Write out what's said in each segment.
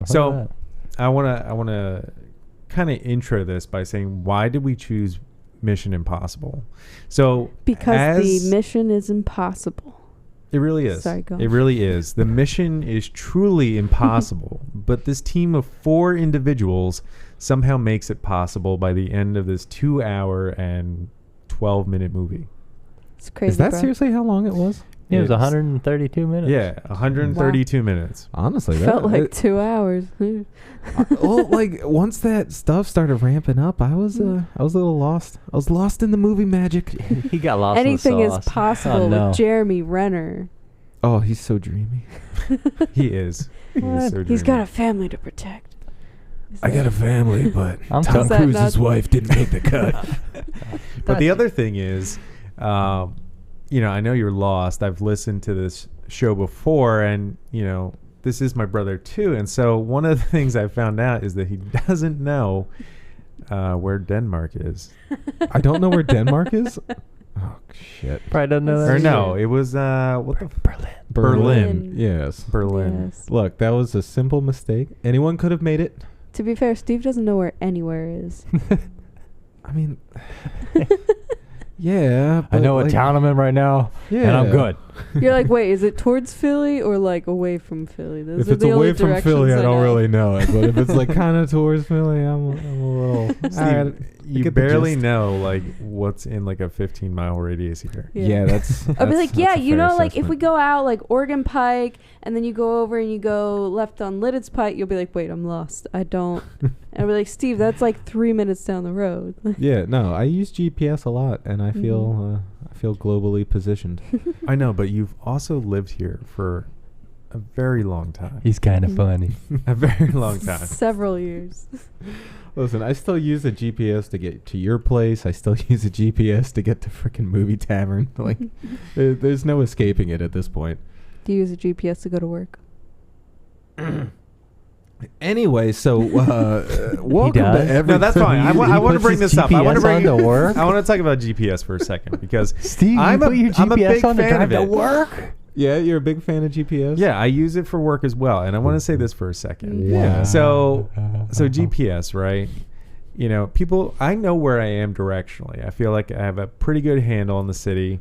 So I wanna kind of intro this by saying, why did we choose Mission Impossible? So because the mission is impossible. It really is. Sorry, go on. It really is. The mission is truly impossible, but this team of 4 individuals somehow makes it possible by the end of this 2-hour and 12-minute movie. It's crazy. Is that seriously how long it was? It was 132 minutes. Yeah, 132 minutes. Honestly, felt like 2 hours. Well, like once that stuff started ramping up, I was a little lost. I was lost in the movie magic. He got lost. Anything in the is sauce. possible with Jeremy Renner. Oh, he's so dreamy. He is. He is so He's dreamy. got a family to protect. I got a family, but I'm Tom Tom- Cruise's wife didn't make the cut. But the other thing is, I know you're lost. I've listened to this show before, and, this is my brother too. And so one of the things I found out is that he doesn't know where Denmark is. I don't know where Denmark is. Oh, shit. Probably doesn't know that. Or no, it was, Berlin. Berlin. Yes. Berlin. Yes. Look, that was a simple mistake. Anyone could have made it. To be fair, Steve doesn't know where anywhere is. I mean, yeah. I know what town I'm in right now, and I'm good. You're like, wait, is it towards Philly or like away from Philly? Those If are it's the only away from directions Philly, I don't know. really know it. But if it's like kind of towards Philly, I'm a little. Steve, All right, you get the barely gist. know like what's in like a 15-mile radius here. Yeah, that's. I'd be like, that's yeah, a you fair know, like if we assessment. go out like Oregon Pike and then you go over and you go left on Lidditz Pike, you'll be like, wait, I'm lost. I don't. And I'll be like, Steve, that's like 3 minutes down the road. Yeah, no, I use GPS a lot, and I feel globally positioned. I know, but you've also lived here for a very long time. He's kind of funny. A very long time. Several years. Listen, I still use a GPS to get to your place. I still use a GPS to get to frickin' Movie Tavern. Like, there's no escaping it at this point. Do you use a GPS to go to work? Anyway, so welcome to does? every. No, that's fine. I want to bring this up. I want to bring to work. I want to talk about GPS for a second because Steve, I'm you put your I'm a GPS big on to fan drive of to it. work. Yeah, you're a big fan of GPS. Yeah, I use it for work as well, and I want to say this for a second. Yeah. So GPS, right? People, I know where I am directionally. I feel like I have a pretty good handle on the city.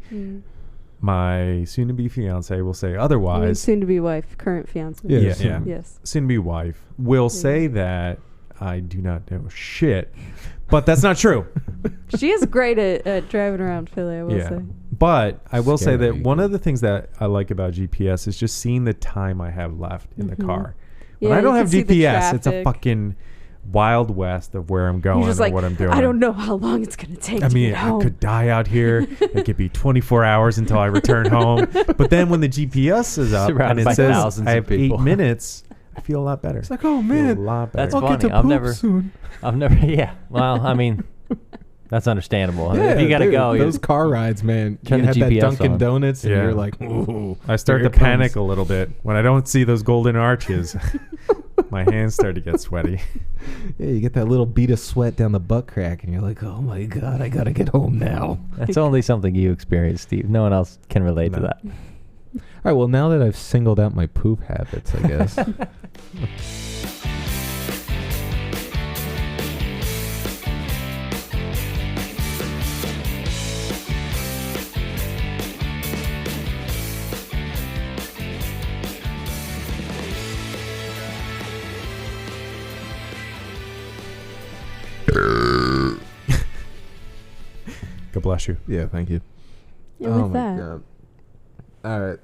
My soon-to-be fiance will say otherwise. Soon-to-be wife, current fiance. Yes. Yeah. Yes. Soon-to-be wife will say that I do not know shit, but that's not true. She is great at driving around Philly, I will say. But I will say that Scary. one of the things that I like about GPS is just seeing the time I have left in the car. When Yeah, I don't you have can see the GPS, it's a traffic. fucking Wild West of where I'm going You're just or like, what I'm doing. I don't know how long it's going to take I to mean, get I home. could die out here. It could be 24 hours until I return home. But then when the GPS is up Surrounded and by it says thousands I of have 8 people. minutes, I feel a lot better. It's like, oh I feel man, a lot better. That's I'll get funny. to I've poop never- soon. Yeah. Well, I mean, that's understandable. If you got to dude, go, those car rides, man. Turn you the had that GPS Dunkin' on. Donuts, and Yeah. you're like, ooh. I start here to it panic comes. a little bit when I don't see those golden arches. My hands start to get sweaty. Yeah, you get that little bead of sweat down the butt crack, and you're like, oh my God, I got to get home now. that's only something you experience, Steve. No one else can relate to No. that. All right, well, now that I've singled out my poop habits, I guess. God bless you. Yeah, thank you. Yeah, Oh with my that. God. All right.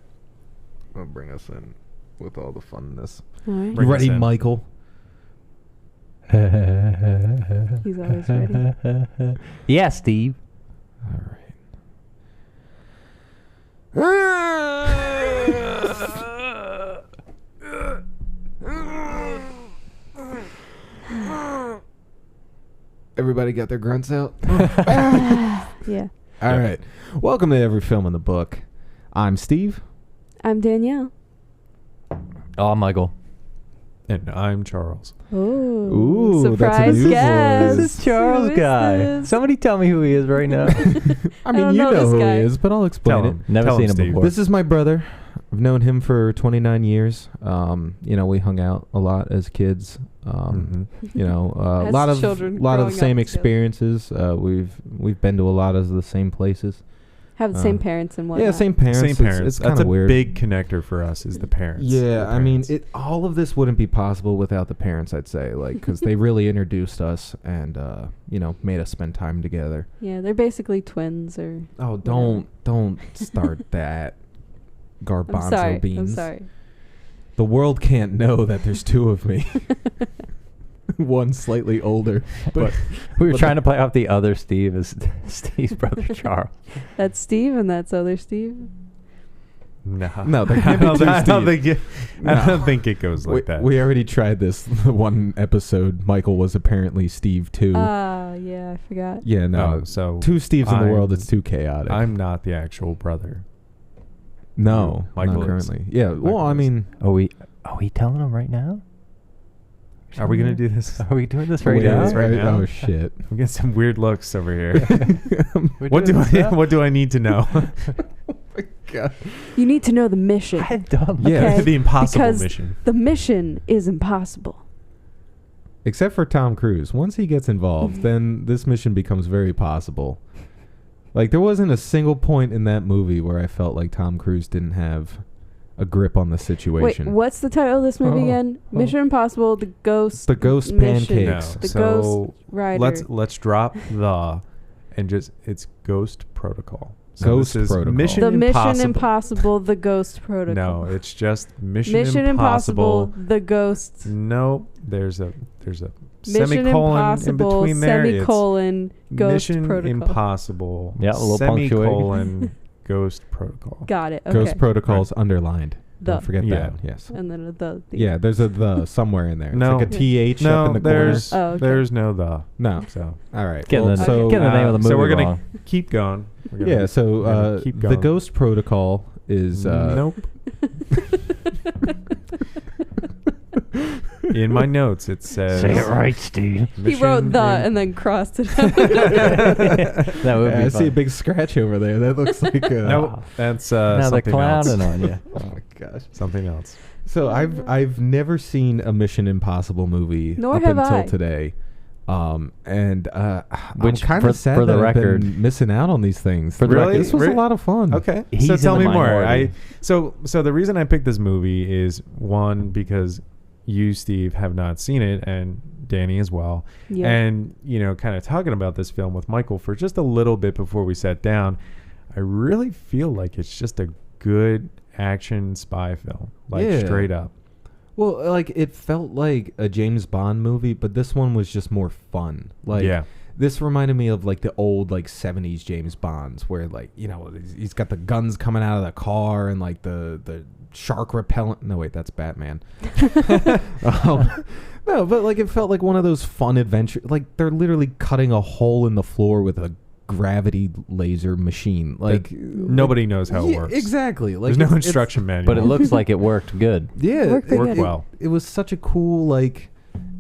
I'll bring us in with all the funness. All right. Bring You us ready, in. Michael? He's always ready. Yeah, Steve. All right. Everybody got their grunts out? Yeah. All right. Welcome to Every Film in the Book. I'm Steve. I'm Danielle. Oh, Michael. And I'm Charles. Ooh, Ooh, that's a surprise new guest. voice. This Charles Who is guy. this? Somebody tell me who he is right now. I mean, don't you know know this who guy. he is, but I'll explain Tell it. him. Never Tell seen him, him Steve. before. This is my brother, I've known him for 29 years. You know, we hung out a lot as kids. You know, a As lot of children lot of the growing same up together. experiences. We've been to a lot of the same places. Have the same parents and whatnot. Yeah, same parents. Same It's- parents. It's That's kind a of weird. big connector for us is the parents. Yeah, The I mean, parents. all of this wouldn't be possible without the parents, I'd say, like, because they really introduced us and, you know, made us spend time together. Yeah, they're basically twins or. Oh, Whatever. don't start that, garbanzo I'm sorry. beans. I'm sorry. The world can't know that there's two of me. One slightly older, but We were but trying to play off the other Steve as Steve's brother Charles. That's Steve and that's other Steve. No, there can't be two I don't Steve. think I don't think it goes like we, that. we already tried this one episode. Michael was apparently Steve too. Yeah, I forgot. Yeah, no. Oh, so two Steves in the world, I'm- it's too chaotic. I'm not the actual brother. no, Michael not is. currently. Yeah, well, Michael I is. mean, Are we telling him right now? Are we gonna do this? Are we doing this Are we right doing now? this right now? Oh shit! I'm getting some weird looks over here. We're what do doing this I now? what do I need to know? You need to know the mission. I don't. Yeah. Okay, the impossible because mission. the mission is impossible. Except for Tom Cruise. Once he gets involved, then this mission becomes very possible. Like, there wasn't a single point in that movie where I felt like Tom Cruise didn't have a grip on the Wait, situation. what's the title of this movie Oh, again? oh. Mission Impossible: The Ghost. The Ghost Mission. Pancakes. No. The So Ghost Rider. let's drop the and just it's Ghost Protocol. Ghost this is Protocol. Mission The Impossible. Mission Impossible: The Ghost Protocol. No, it's just Mission Mission Impossible. Impossible: The Ghost. No, there's a Mission semicolon Impossible: in between there. It's semicolon Ghost Mission Protocol. Impossible. Yeah, a little semicolon Ghost Protocol. Got it. Okay. Ghost Protocol's underlined. The. Don't forget Yeah. that. Yes. And then the. Yeah, there's a the somewhere in there. It's No. like a TH up No, in the corner. there's Oh, okay. there's no the. No. So All right. Getting well, the, so getting the name of the movie so we're gonna wrong. keep going. We're gonna- yeah, so we're gonna keep the going. Ghost Protocol is nope. In my notes, it says. Say it right, Steve. He wrote Mission the Im- and then crossed it out. That would Yeah, be I fun. see a big scratch over there. That looks like Nope, that's now they're something else. clowning on you. Oh my gosh. Something else. So I've never seen a Mission Impossible movie Nor up have until I. today. And I'm Which, kind for- of sad for the that record- I've been missing out on these things. For the Really? This was Re- a lot of fun. Okay, He's so in tell the me more. minority. So the reason I picked this movie is one because you, Steve, have not seen it, and Danny as well. Yeah. And kind of talking about this film with Michael for just a little bit before we sat down, I really feel like it's just a good action spy film, like Yeah. straight up. Well, like it felt like a James Bond movie, but this one was just more fun. Like Yeah. this reminded me of like the old like 70s James Bonds where like, he's got the guns coming out of the car and like the shark repellent. No, wait, that's Batman. No, but like it felt like one of those fun adventures. Like they're literally cutting a hole in the floor with a gravity laser machine. Like Nobody knows how it works. Exactly. Like There's no it's- instruction manual. But it looks like it worked good. Yeah, Worked it, good. Worked well. It was such a cool like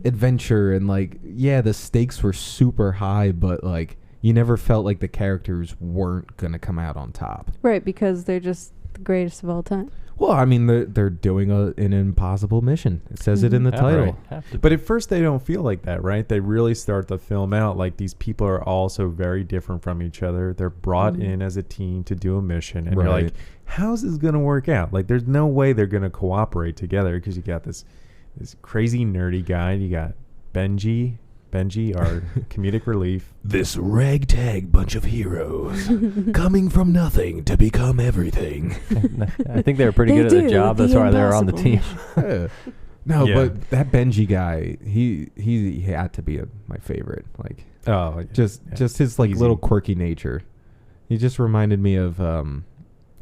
adventure, and like the stakes were super high, but like you never felt like the characters weren't gonna come out on top. Right, because they're just the greatest of all time. Well, I mean they're doing an impossible mission. It says it in the Yeah, title. right. Have to. But at first they don't feel like that, right? They really start the film out like these people are all so very different from each other. They're brought in as a team to do a mission, and you're Right. like, how's this gonna work out? Like, there's no way they're gonna cooperate together because you got this crazy nerdy guy. You got Benji, our comedic relief. This ragtag bunch of heroes coming from nothing to become everything. I think they were pretty They good at their do job. the That's why they were on the team. Yeah. No, Yeah. but that Benji guy, he had to be my favorite. Like Oh, yeah. just his like Easy. little quirky nature. He just reminded me of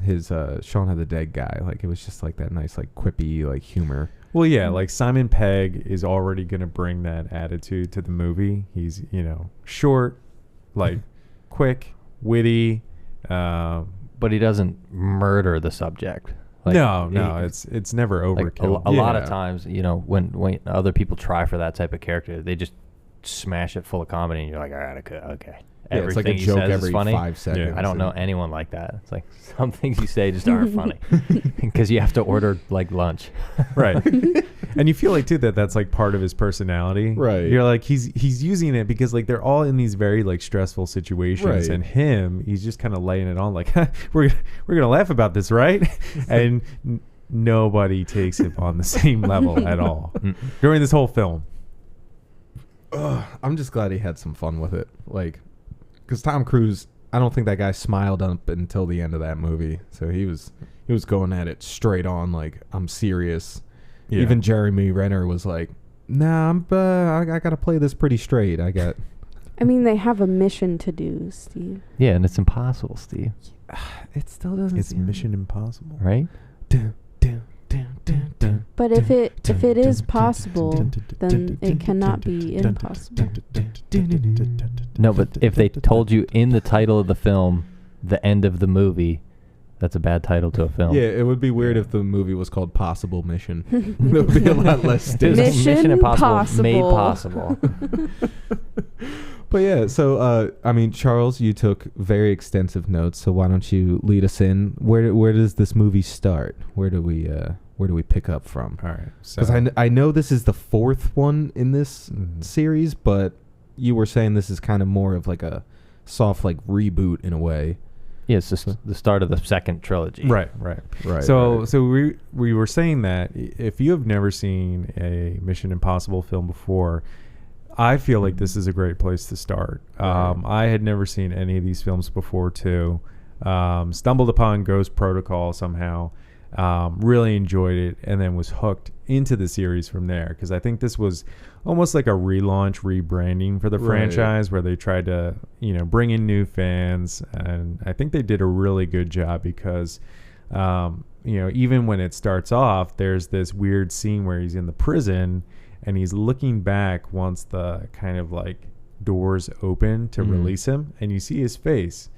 his Shaun of the Dead guy. Like it was just like that nice like quippy like humor. Well, yeah, like Simon Pegg is already going to bring that attitude to the movie. He's, short, like quick, witty. But he doesn't murder the subject. Like, No, it's never like overkill. a lot of Yeah. times, when other people try for that type of character, they just smash it full of comedy, and you're like, all right, okay. Yeah, it's like a everything he joke says is every funny. 5 seconds. I don't know anyone like that. It's like some things you say just aren't funny because you have to order like lunch. Right. And you feel like too that that's like part of his personality. Right. You're like he's using it because like they're all in these very like stressful situations, Right. and he's just kind of laying it on like we're gonna laugh about this, right? And nobody takes him on the same level at all during this whole film. I'm just glad he had some fun with it. Like, because Tom Cruise, I don't think that guy smiled up until the end of that movie. So he was going at it straight on, like, I'm serious. Yeah. Even Jeremy Renner was like, nah, I got to play this pretty straight. I mean, they have a mission to do, Steve. Yeah, and it's impossible, Steve. It still doesn't It's seem... Mission Impossible. Right? But if it is possible, then it cannot be impossible. No, but if they told you in the title of the film, the end of the movie, that's a bad title to a film. Yeah, it would be weird if the movie was called Possible Mission. It would be a lot less stakes. Mission Impossible made Possible. possible. But yeah, so I mean, Charles, you took very extensive notes. So why don't you lead us in? Where does this movie start? Where do we pick up from? All right. So Because I know this is the 4th one in this series, but you were saying this is kind of more of like a soft like reboot in a way. Yeah, it's just the start of the second trilogy. Right. Right. So we were saying that if you have never seen a Mission Impossible film before, I feel like this is a great place to start. I had never seen any of these films before too. Stumbled upon Ghost Protocol somehow. Really enjoyed it, and then was hooked into the series from there, because I think this was almost like a relaunch, rebranding for the franchise, where they tried to, bring in new fans, and I think they did a really good job because, even when it starts off, there's this weird scene where he's in the prison and he's looking back once the kind of like doors open to release him, and you see his face.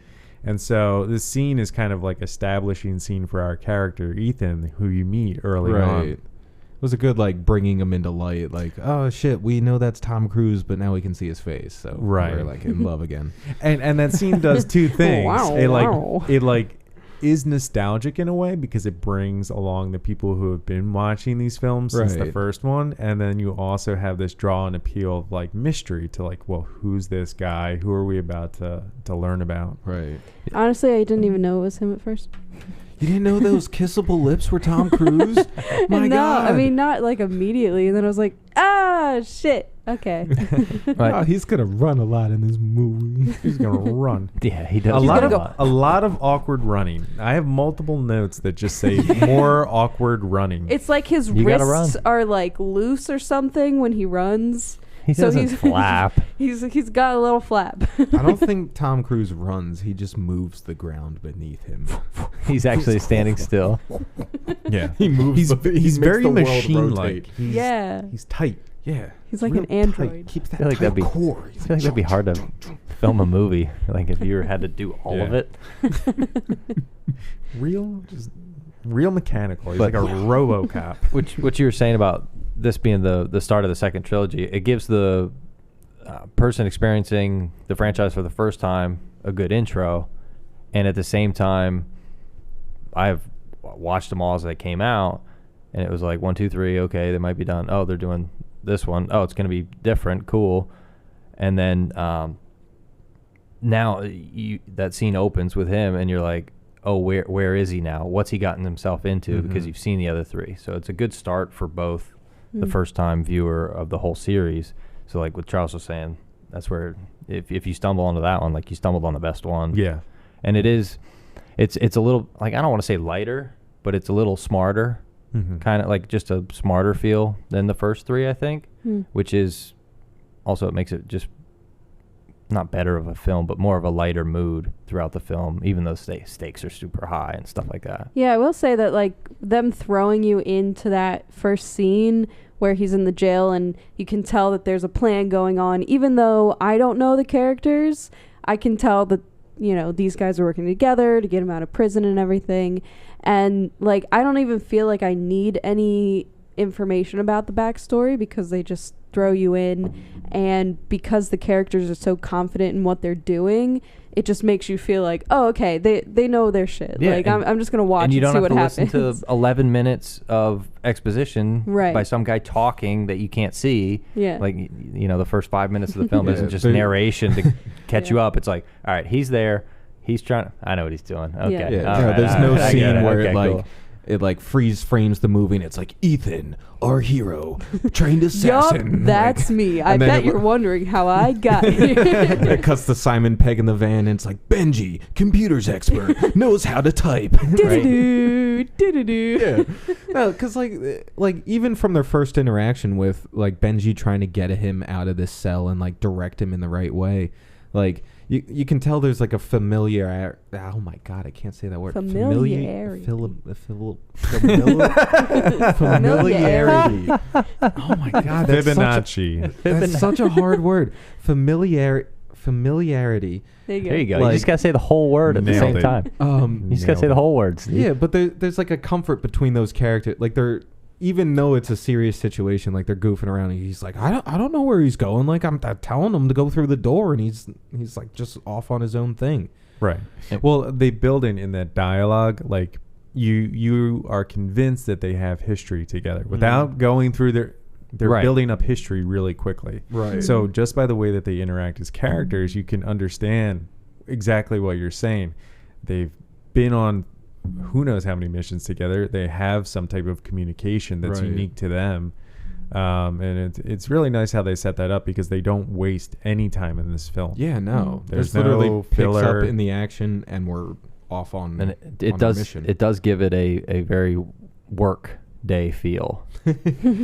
And so this scene is kind of like establishing scene for our character, Ethan, who you meet early on. It was a good like bringing him into light. Like, oh shit, we know that's Tom Cruise, but now we can see his face. So we're like in love again. And that scene does two things. Wow. It is nostalgic in a way because it brings along the people who have been watching these films since the first one, and then you also have this draw and appeal of like mystery to like, well, who's this guy? Who are we about to learn about? Right. Honestly, I didn't even know it was him at first. You didn't know those kissable lips were Tom Cruise? My God. I mean, not like immediately. And then I was like, shit. Okay. Right. Oh, he's gonna run a lot in this movie. He's gonna run. Yeah, he does. A lot of awkward running. I have multiple notes that just say more awkward running. It's like his You gotta wrists run. are like loose or something when he runs. He doesn't flap. He's got a little flap. I don't think Tom Cruise runs. He just moves the ground beneath him. He's actually standing still. Yeah, He moves. He's very machine-like. Yeah. He's tight. Yeah. He's like an android. Keeps that I feel like that'd be. core. I feel like that'd be hard to film a movie. Like if you had to do all of Yeah. it. Real mechanical. He's But- like a RoboCop. What you were saying about this being the start of the second trilogy, it gives the person experiencing the franchise for the first time a good intro, and at the same time, I've watched them all as they came out, and it was like 1, 2, 3. Okay, they might be done. Oh, they're doing this one. Oh, it's going to be different. Cool. And then now that scene opens with him, and you're like, oh, where is he now? What's he gotten himself into? Because you've seen the other 3. So it's a good start for both the first time viewer of the whole series. So like what Charles was saying, that's where if you stumble onto that one, like you stumbled on the best one. Yeah. And it's a little, like, I don't want to say lighter, but it's a little smarter, kind of like just a smarter feel than the first 3, I think, which is also, it makes it just not better of a film, but more of a lighter mood throughout the film, even though stakes are super high and stuff like that. Yeah, I will say that like them throwing you into that first scene where he's in the jail and you can tell that there's a plan going on, even though I don't know the characters, I can tell that, these guys are working together to get him out of prison and everything. And like, I don't even feel like I need any information about the backstory because they just throw you in, and because the characters are so confident in what they're doing, it just makes you feel like, oh, okay, they know their shit. Yeah, like I'm just gonna watch and you and don't see have what to happens. listen to 11 minutes of exposition Right. by some guy talking that you can't see. Yeah. Like, you know, the first 5 minutes of the film Yeah, isn't just there- narration to catch you Yeah. up. It's like, all right, he's there. He's trying. I know what he's doing. Okay. Yeah. Yeah, all no, right, there's all no right, I get scene where Okay, it like cool. it like freeze frames the movie and it's like Ethan, our hero, trained Yup, assassin. that's like, me. I and then bet it you're w- wondering how I got here. it cuts to Simon Pegg in the van and it's like Benji, computers expert, knows how to type. Do-do-do, do-do-do. Yeah, no, because like even from their first interaction with like Benji trying to get him out of this cell and like direct him in the right way, like you can tell there's like a familiar. Oh my god, I can't say that word. Familiarity. Familiarity. Oh my god, Fibonacci. that's such a hard word. Familiarity. There you go. There you go. Like- you just got to say the whole word at the Nailed same it. time. You just got to say Nailed the it. whole word. Steve. Yeah, but there's like a comfort between those characters. Like they're, even though it's a serious situation, like they're goofing around and he's like, I don't know where he's going. Like I'm telling him to go through the door and he's like just off on his own thing. Right. Well, they build in that dialogue, like you are convinced that they have history together without going through they're Right. building up history really quickly. Right. So just by the way that they interact as characters, you can understand exactly what you're saying. They've been on who knows how many missions together. They have some type of communication that's Right. unique to them. And it's really nice how they set that up because they don't waste any time in this film. Yeah, no. There's This literally no picks filler. up in the action and we're off on And it on our does mission. it does give it a very work day feel.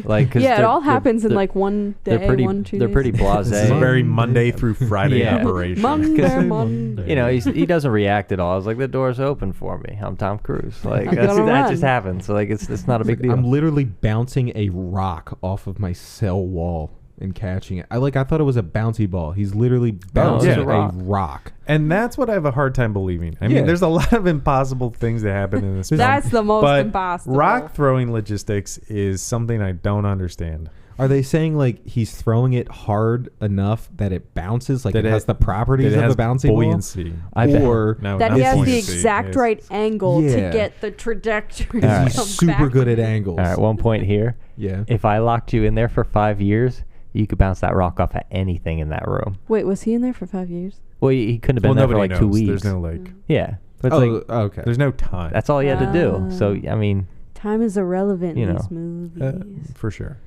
Like 'cause Yeah, it they're- all they're- happens in they're- like one day, They're pretty 2 they're days. pretty blasé. This is a very Monday. Monday through Friday Yeah. operation. Monday. You know, he doesn't react at all. I was like, the door's open for me. I'm Tom Cruise. Like I'm that gonna just run. happens. So like it's not a big Like, deal. I'm literally bouncing a rock off of my cell wall and catching it. I thought it was a bouncy ball. He's literally bouncing it's a a rock. rock. And that's what I have a hard time believing. I Yeah. mean, there's a lot of impossible things that happen in this film. That's the most but impossible. rock throwing logistics is something I don't understand. Are they saying like he's throwing it hard enough that it bounces, like That it has the properties That it of has a bouncy buoyancy. I bet. or No, that not he has the buoyancy. exact It's- right angle Yeah. to get the trajectory. All right. he's to come super good at backwards. angles. All right, one point here. Yeah. If I locked you in there for 5 years, you could bounce that rock off at anything in that room. Wait, was he in there for 5 years? Well, he couldn't have been Well, there for nobody like 2 knows. weeks. There's no like. Yeah, but Oh, it's like okay. There's no time. that's all he had to do. So I mean, Time is irrelevant You in know. these movies. for sure.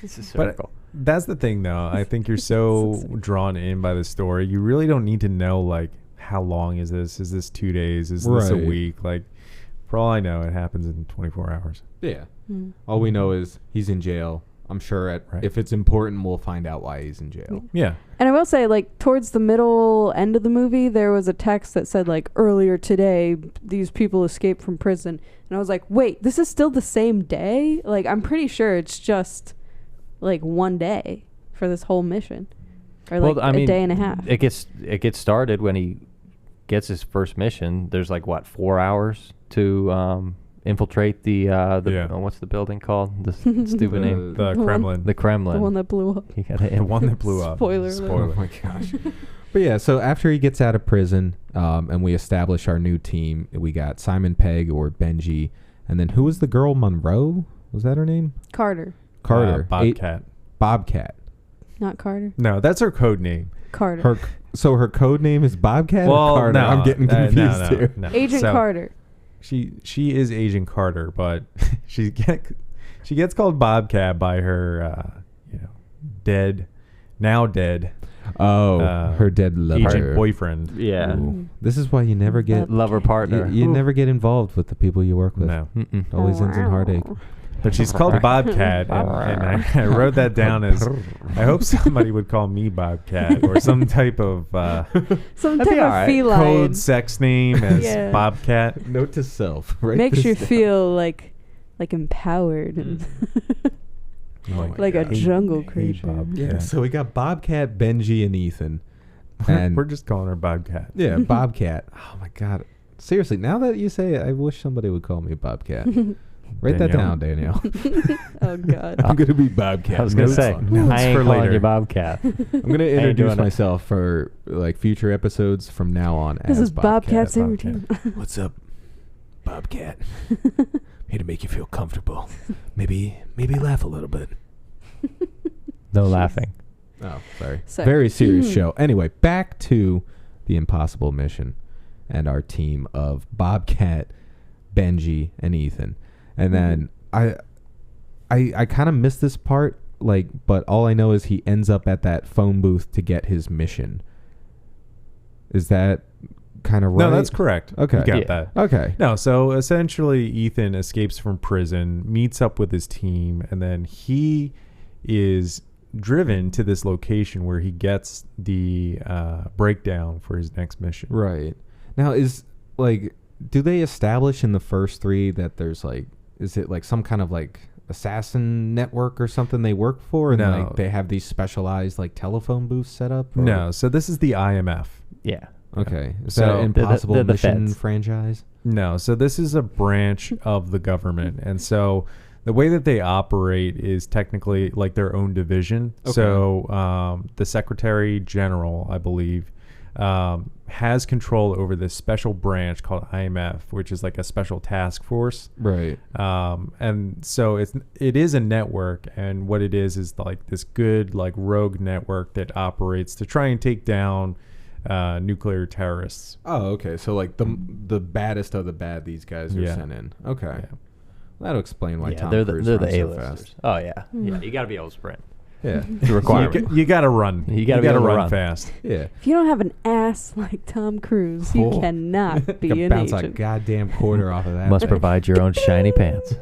it's a But circle. that's the thing, though. I think you're so drawn in by the story. You really don't need to know like how long is this? Is this 2 days? Is this a Right. week? Like, for all I know, it happens in 24 hours. Yeah. Hmm. All we know is he's in jail. I'm sure Right. if it's important, we'll find out why he's in jail. Yeah. And I will say, like, towards the middle end of the movie, there was a text that said, like, earlier today, these people escaped from prison. And I was like, wait, this is still the same day? Like, I'm pretty sure it's just, like, one day for this whole mission. Or, like, Well, I mean, a day and a half. It gets started when he gets his first mission. There's like what 4 hours to infiltrate the Yeah. what's the building called? The stupid name. The one- Kremlin. The Kremlin. The one that blew up. You gotta The one that blew up. Spoiler alert. Spoiler. Oh my gosh. But yeah, so after he gets out of prison, and we establish our new team, we got Simon Pegg or Benji, and then who was the girl? Monroe? Was that her name? Carter. Carter. Bobcat. Bobcat. Not Carter. No, that's her code name. Carter. So her code name is Bobcat or Carter? no, I'm getting confused no, here. no. Agent So, Carter. She is Agent Carter, but she gets called Bobcat by her now dead Oh, her dead lover. agent boyfriend. Yeah. Ooh. This is why you never get Lover partner. you never get involved with the people you work with. No, Mm-mm. It always ends in heartache. but she's called Bobcat, and I wrote that down as I hope somebody would call me Bobcat or some type of Some That'd be type of alright. feline. code sex name as Yeah. Bobcat. Note to self. Right. Makes you feel like empowered and Oh my like a gosh. jungle Hey, creature. Bobcat. Yeah. So we got Bobcat, Benji, and Ethan. And We're just calling her Bobcat. yeah, Bobcat. Oh my god. Seriously, now that you say it, I wish somebody would call me Bobcat. Write that Danielle. down, Danielle. Oh God. I'm gonna be Bobcat. I was gonna Notes say, on notes I ain't for calling later. you Bobcat. I'm gonna ain't introduce doing it. myself for like future episodes from now on. This as is Bobcat's Bobcat. routine. What's up, Bobcat? Here to make you feel comfortable. Maybe laugh a little bit. No laughing. Oh, sorry. Sorry. Very serious show. Anyway, back to the Impossible Mission and our team of Bobcat, Benji, and Ethan. And then I kind of missed this part, like, but all I know is he ends up at that phone booth to get his mission. Is that kind of right? No, that's correct. Okay. You got Yeah. that. Okay. No, so essentially Ethan escapes from prison, meets up with his team, and then he is driven to this location where he gets the breakdown for his next mission. Right. Now, is, like, do they establish in the first three that there's, like, is it, like, some kind of, like, assassin network or something they work for? And, No. like, they have these specialized, like, telephone booths set up? Or- No, so this is the IMF. Yeah. Okay. Is So- that They're Impossible they're the Mission feds. franchise? No, so this is a branch of the government. And so the way that they operate is technically like their own division. Okay. So the Secretary General, I believe, has control over this special branch called IMF, which is like a special task force. Right. And so it is a network, and what it is like this good like rogue network that operates to try and take down nuclear terrorists. Oh, okay. So, like, the baddest of the bad these guys are Yeah. sent in. Okay. Yeah. That'll explain why Yeah, Tom they're Cruise the runs so A-listers. fast. Oh yeah. Yeah. You got to be able to sprint. Yeah. It's a requirement. You got to run. You gotta be able to run run. fast. Yeah. If you don't have an ass like Tom Cruise, you Oh. cannot be Could an bounce a agent. goddamn quarter off of that. Must thing. provide your own shiny pants.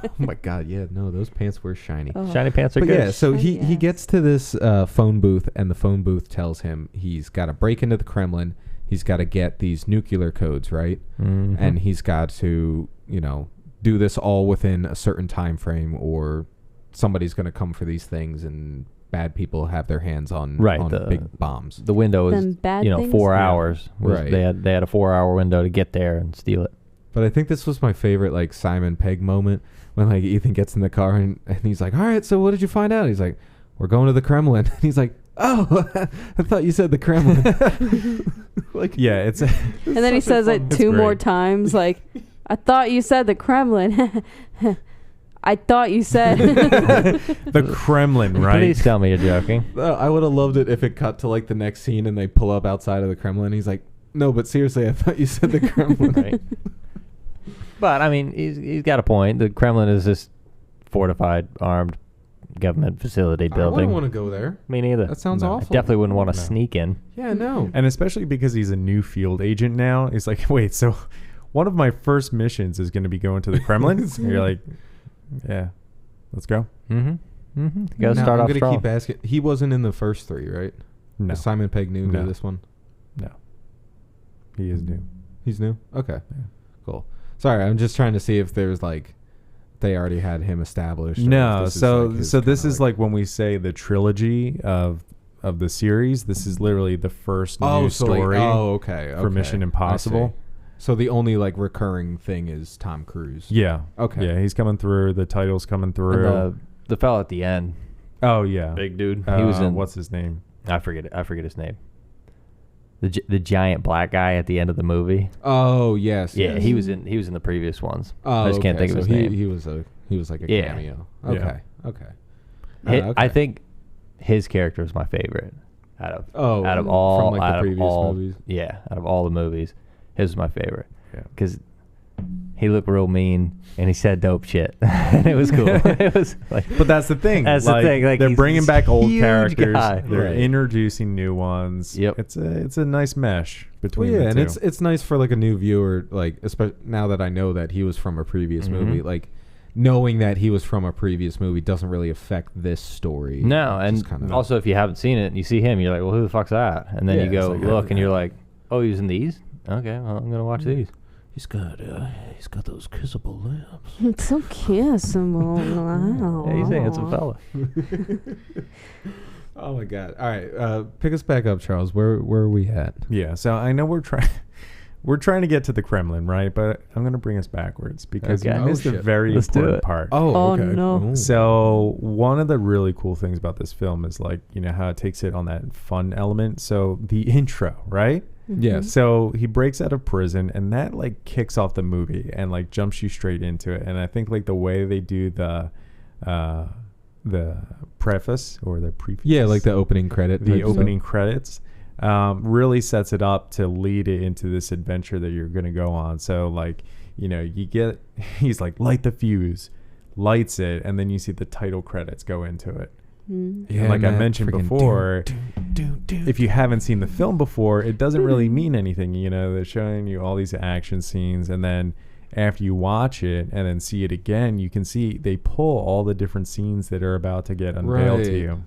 Oh my god, yeah, no, those pants were shiny. Oh. Shiny pants are But good. yeah, so he Shiny ass. gets to this phone booth, and the phone booth tells him he's got to break into the Kremlin. He's got to get these nuclear codes, right? Mhm. And he's got to, do this all within a certain time frame, or somebody's going to come for these things, and bad people have their hands on, Right, on the- big bombs. the window is Then bad 4 things? hours. Right. They had a 4-hour window to get there and steal it. But I think this was my favorite, like, Simon Pegg moment when, like, Ethan gets in the car and he's like, all right, so what did you find out? He's like, we're going to the Kremlin. And he's like, oh, I thought you said the Kremlin. Like, Yeah, it's And then he such a says fun- it It's 2 more great. times, like, I thought you said the Kremlin. I thought you said. the Kremlin, right? Please tell me you're joking. I would have loved it if it cut to, like, the next scene and they pull up outside of the Kremlin. He's like, no, but seriously, I thought you said the Kremlin. Right. But I mean, he's got a point. The Kremlin is this fortified, armed government facility I building. wouldn't want to go there. Me neither. That sounds No. I awful. definitely wouldn't want to No. sneak in. Yeah, no. And especially because he's a new field agent now. He's like, wait, so one of my first missions is going to be going to the Kremlin? And you're like, yeah, let's go. Mm-hmm. Mm-hmm. You gotta Now, start I'm off gonna strong. keep asking. He wasn't in the first three, right? No, Is Simon Pegg new to No. this one? no. He is new. He's new? Okay. Yeah. Cool. Sorry, I'm just trying to see if there's, like, they already had him established. or if No, this is, so like, his so this kinda, is like when we say the trilogy of the series. This is literally the first new story okay. for Mission I Impossible. see. So the only, like, recurring thing is Tom Cruise. Yeah. Okay. Yeah, he's coming through. The title's coming through. And the fellow at the end, Oh yeah. big dude. He was in. What's his name? I forget his name. The giant black guy at the end of the movie. Oh yes. Yeah, yes. he was in the previous ones. Oh, I just can't okay, think of so his name. He was like a Yeah. cameo. Yeah. Okay. Okay. Hi- okay. I think his character is my favorite out of Oh, out of all from, like, the out of previous all movies? yeah out of all the movies, his was my favorite Yeah. because he looked real mean and he said dope shit and it was cool. It was like, But that's the thing. That's the thing, like, they're he's bringing this back old huge characters. guy. They're Right. introducing new ones. Yep. It's a nice mesh Well, between yeah, the and two. it's nice for, like, a new viewer, like, especially now that I know that he was from a previous Mhm. movie, like, knowing that he was from a previous movie doesn't really affect this story. no, It's and just kinda- also if you haven't seen it and you see him, you're like, well, who the fuck's that? And then Yeah, you go it's like, look oh, and yeah. you're like, oh, he was in these. Okay, well, I'm gonna watch these. He's got those kissable lips. It's so kissable. Wow. Yeah, he's a handsome fella. Oh my god! All right, pick us back up, Charles. Where are we at? Yeah, so I know we're we're trying to get to the Kremlin, right? But I'm going to bring us backwards because Okay. you Oh, missed a shit. very Let's do important it. part. Oh, okay. no. Ooh. So one of the really cool things about this film is like, you know, how it takes it on that fun element. So the intro, right? Yes. So he breaks out of prison and that like kicks off the movie and like jumps you straight into it. And I think like the way they do the preface or the preface. Yeah, like the opening credit. the type stuff. opening credits really sets it up to lead it into this adventure that you're going to go on. So like, you know, he's like, light the fuse, lights it, and then you see the title credits go into it. Mm. And like I man, mentioned freaking before, Dun, dun. if you haven't seen the film before, it doesn't really mean anything. You know, they're showing you all these action scenes, and then after you watch it and then see it again, you can see they pull all the different scenes that are about to get unveiled to Right. you.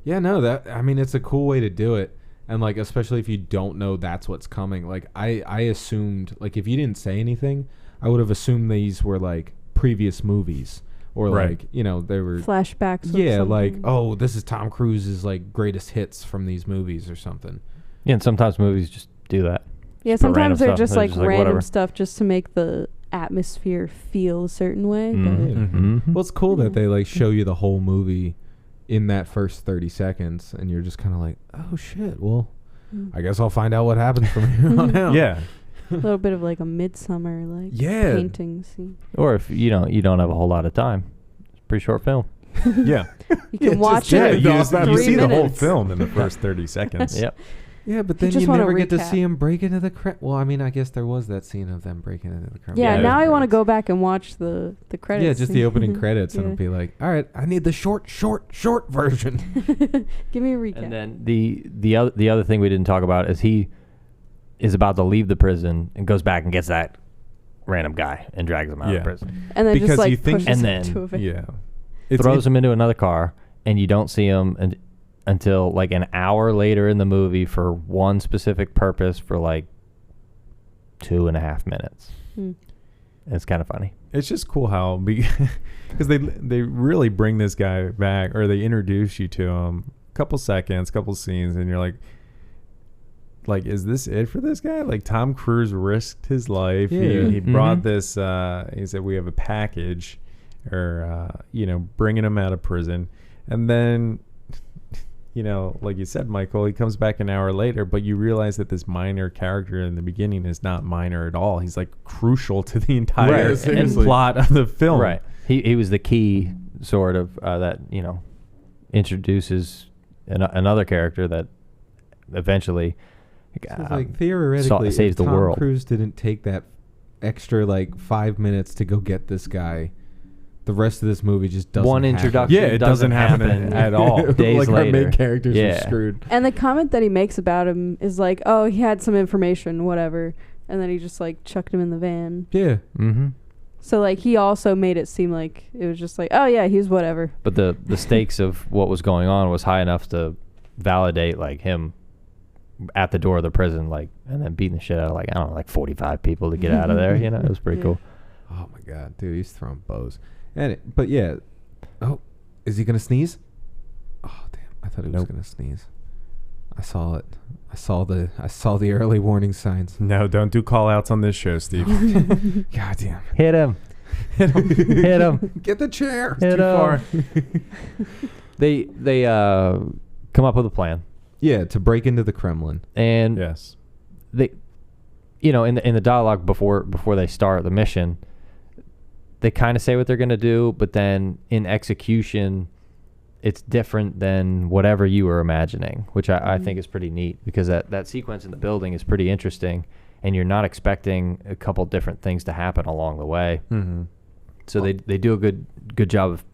Yeah, no, I mean, it's a cool way to do it. And like, especially if you don't know that's what's coming. Like I assumed, like if you didn't say anything, I would have assumed these were like previous movies or Right. like, you know, they were Flashbacks. of yeah, like, something. oh, this is Tom Cruise's like greatest hits from these movies or something. Yeah, and sometimes movies just do that. Yeah, Just put random sometimes they're stuff. just They're like just like, random whatever. stuff just to make the atmosphere feel a certain way. Mhm. Well, it's cool Yeah. that they like show you the whole movie in that first 30 seconds and you're just kind of like, oh shit, well, But I guess I'll find out what happens from here on out. Yeah. a little bit of like a midsummer like Yeah. painting scene. Or if you don't have a whole lot of time, it's a pretty short film. Yeah. You can just- watch Yeah, it. you, in you 3 see the whole minutes. film in the first 30 seconds. Yep. Yeah, but You then just you wanna never get to recap. see him break into the Well, I mean, I guess there was that scene of them breaking into the Kremlin. Yeah, Yeah, now Those I want to credits. go back and watch the credits. Yeah, just the opening credits, and Yeah. it'll be like, all right, I need the short version. Give me a recap. And then the other thing we didn't talk about is he is about to leave the prison and goes back and gets that random guy and drags him out Yeah. of prison. And then because just like you think- pushes And him then- to a van. Yeah. Throws him into another car, and you don't see him until like an hour later in the movie for one specific purpose for like 2.5 minutes. Hmm. It's kind of funny. It's just cool how because they really bring this guy back, or they introduce you to him, couple seconds, couple scenes, and you're like, is this it for this guy? Like Tom Cruise risked his life. Yeah. He brought Mhm. this. He said we have a package, or you know, bringing him out of prison, and then. You know, like you said, Michael, he comes back an hour later, but you realize that this minor character in the beginning is not minor at all. He's like crucial to the entire Right, seriously. plot of the film. Right. He was the key sort of that, you know, introduces another character that eventually So, like theoretically, saves if the Tom world. Cruise didn't take that extra like 5 minutes to go get this guy, the rest of this movie just doesn't. One happen. introduction. Yeah, it doesn't happen at all. Days like our later. main characters are Yeah. screwed. And the comment that he makes about him is like, "Oh, he had some information, whatever," and then he just like chucked him in the van. Yeah. Mm-hmm. So like he also made it seem like it was just like, "Oh yeah, he's whatever." But the stakes of what was going on was high enough to validate like him at the door of the prison, like, and then beating the shit out of like, I don't know, like 45 people to get out of there. You know, it was pretty Yeah. cool. Oh my god, dude, he's throwing bows. But yeah. Oh, is he gonna sneeze? Oh damn! I thought he was Nope. gonna sneeze. I saw it. I saw the early warning signs. No, don't do call outs on this show, Steve. God damn! Hit him. Hit him. Get the chair. Hit Too far. him. They come up with a plan, Yeah, to break into the Kremlin. and Yes. they, you know, in the dialogue before they start the mission, they kind of say what they're going to do, but then in execution, it's different than whatever you were imagining, which I think is pretty neat, because that sequence in the building is pretty interesting, and you're not expecting a couple different things to happen along the way. Mm-hmm. So they do a good job of,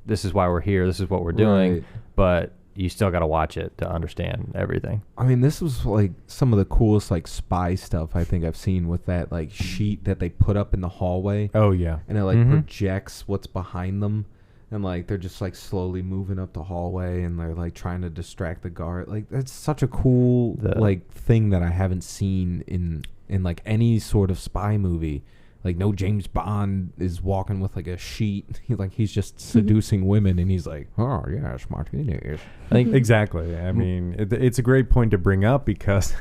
this is why we're here, this is what we're doing, Right. but you still got to watch it to understand everything. I mean, this was like some of the coolest like spy stuff I think I've seen, with that like sheet that they put up in the hallway, Oh yeah. and it like Mhm. projects what's behind them, and like they're just like slowly moving up the hallway, and they're like trying to distract the guard. Like that's such a cool like thing that I haven't seen in like any sort of spy movie. Like no James Bond is walking with like a sheet. He's just seducing women, and he's like, oh yes, martinis. I think Exactly. I mean, it's a great point to bring up, because,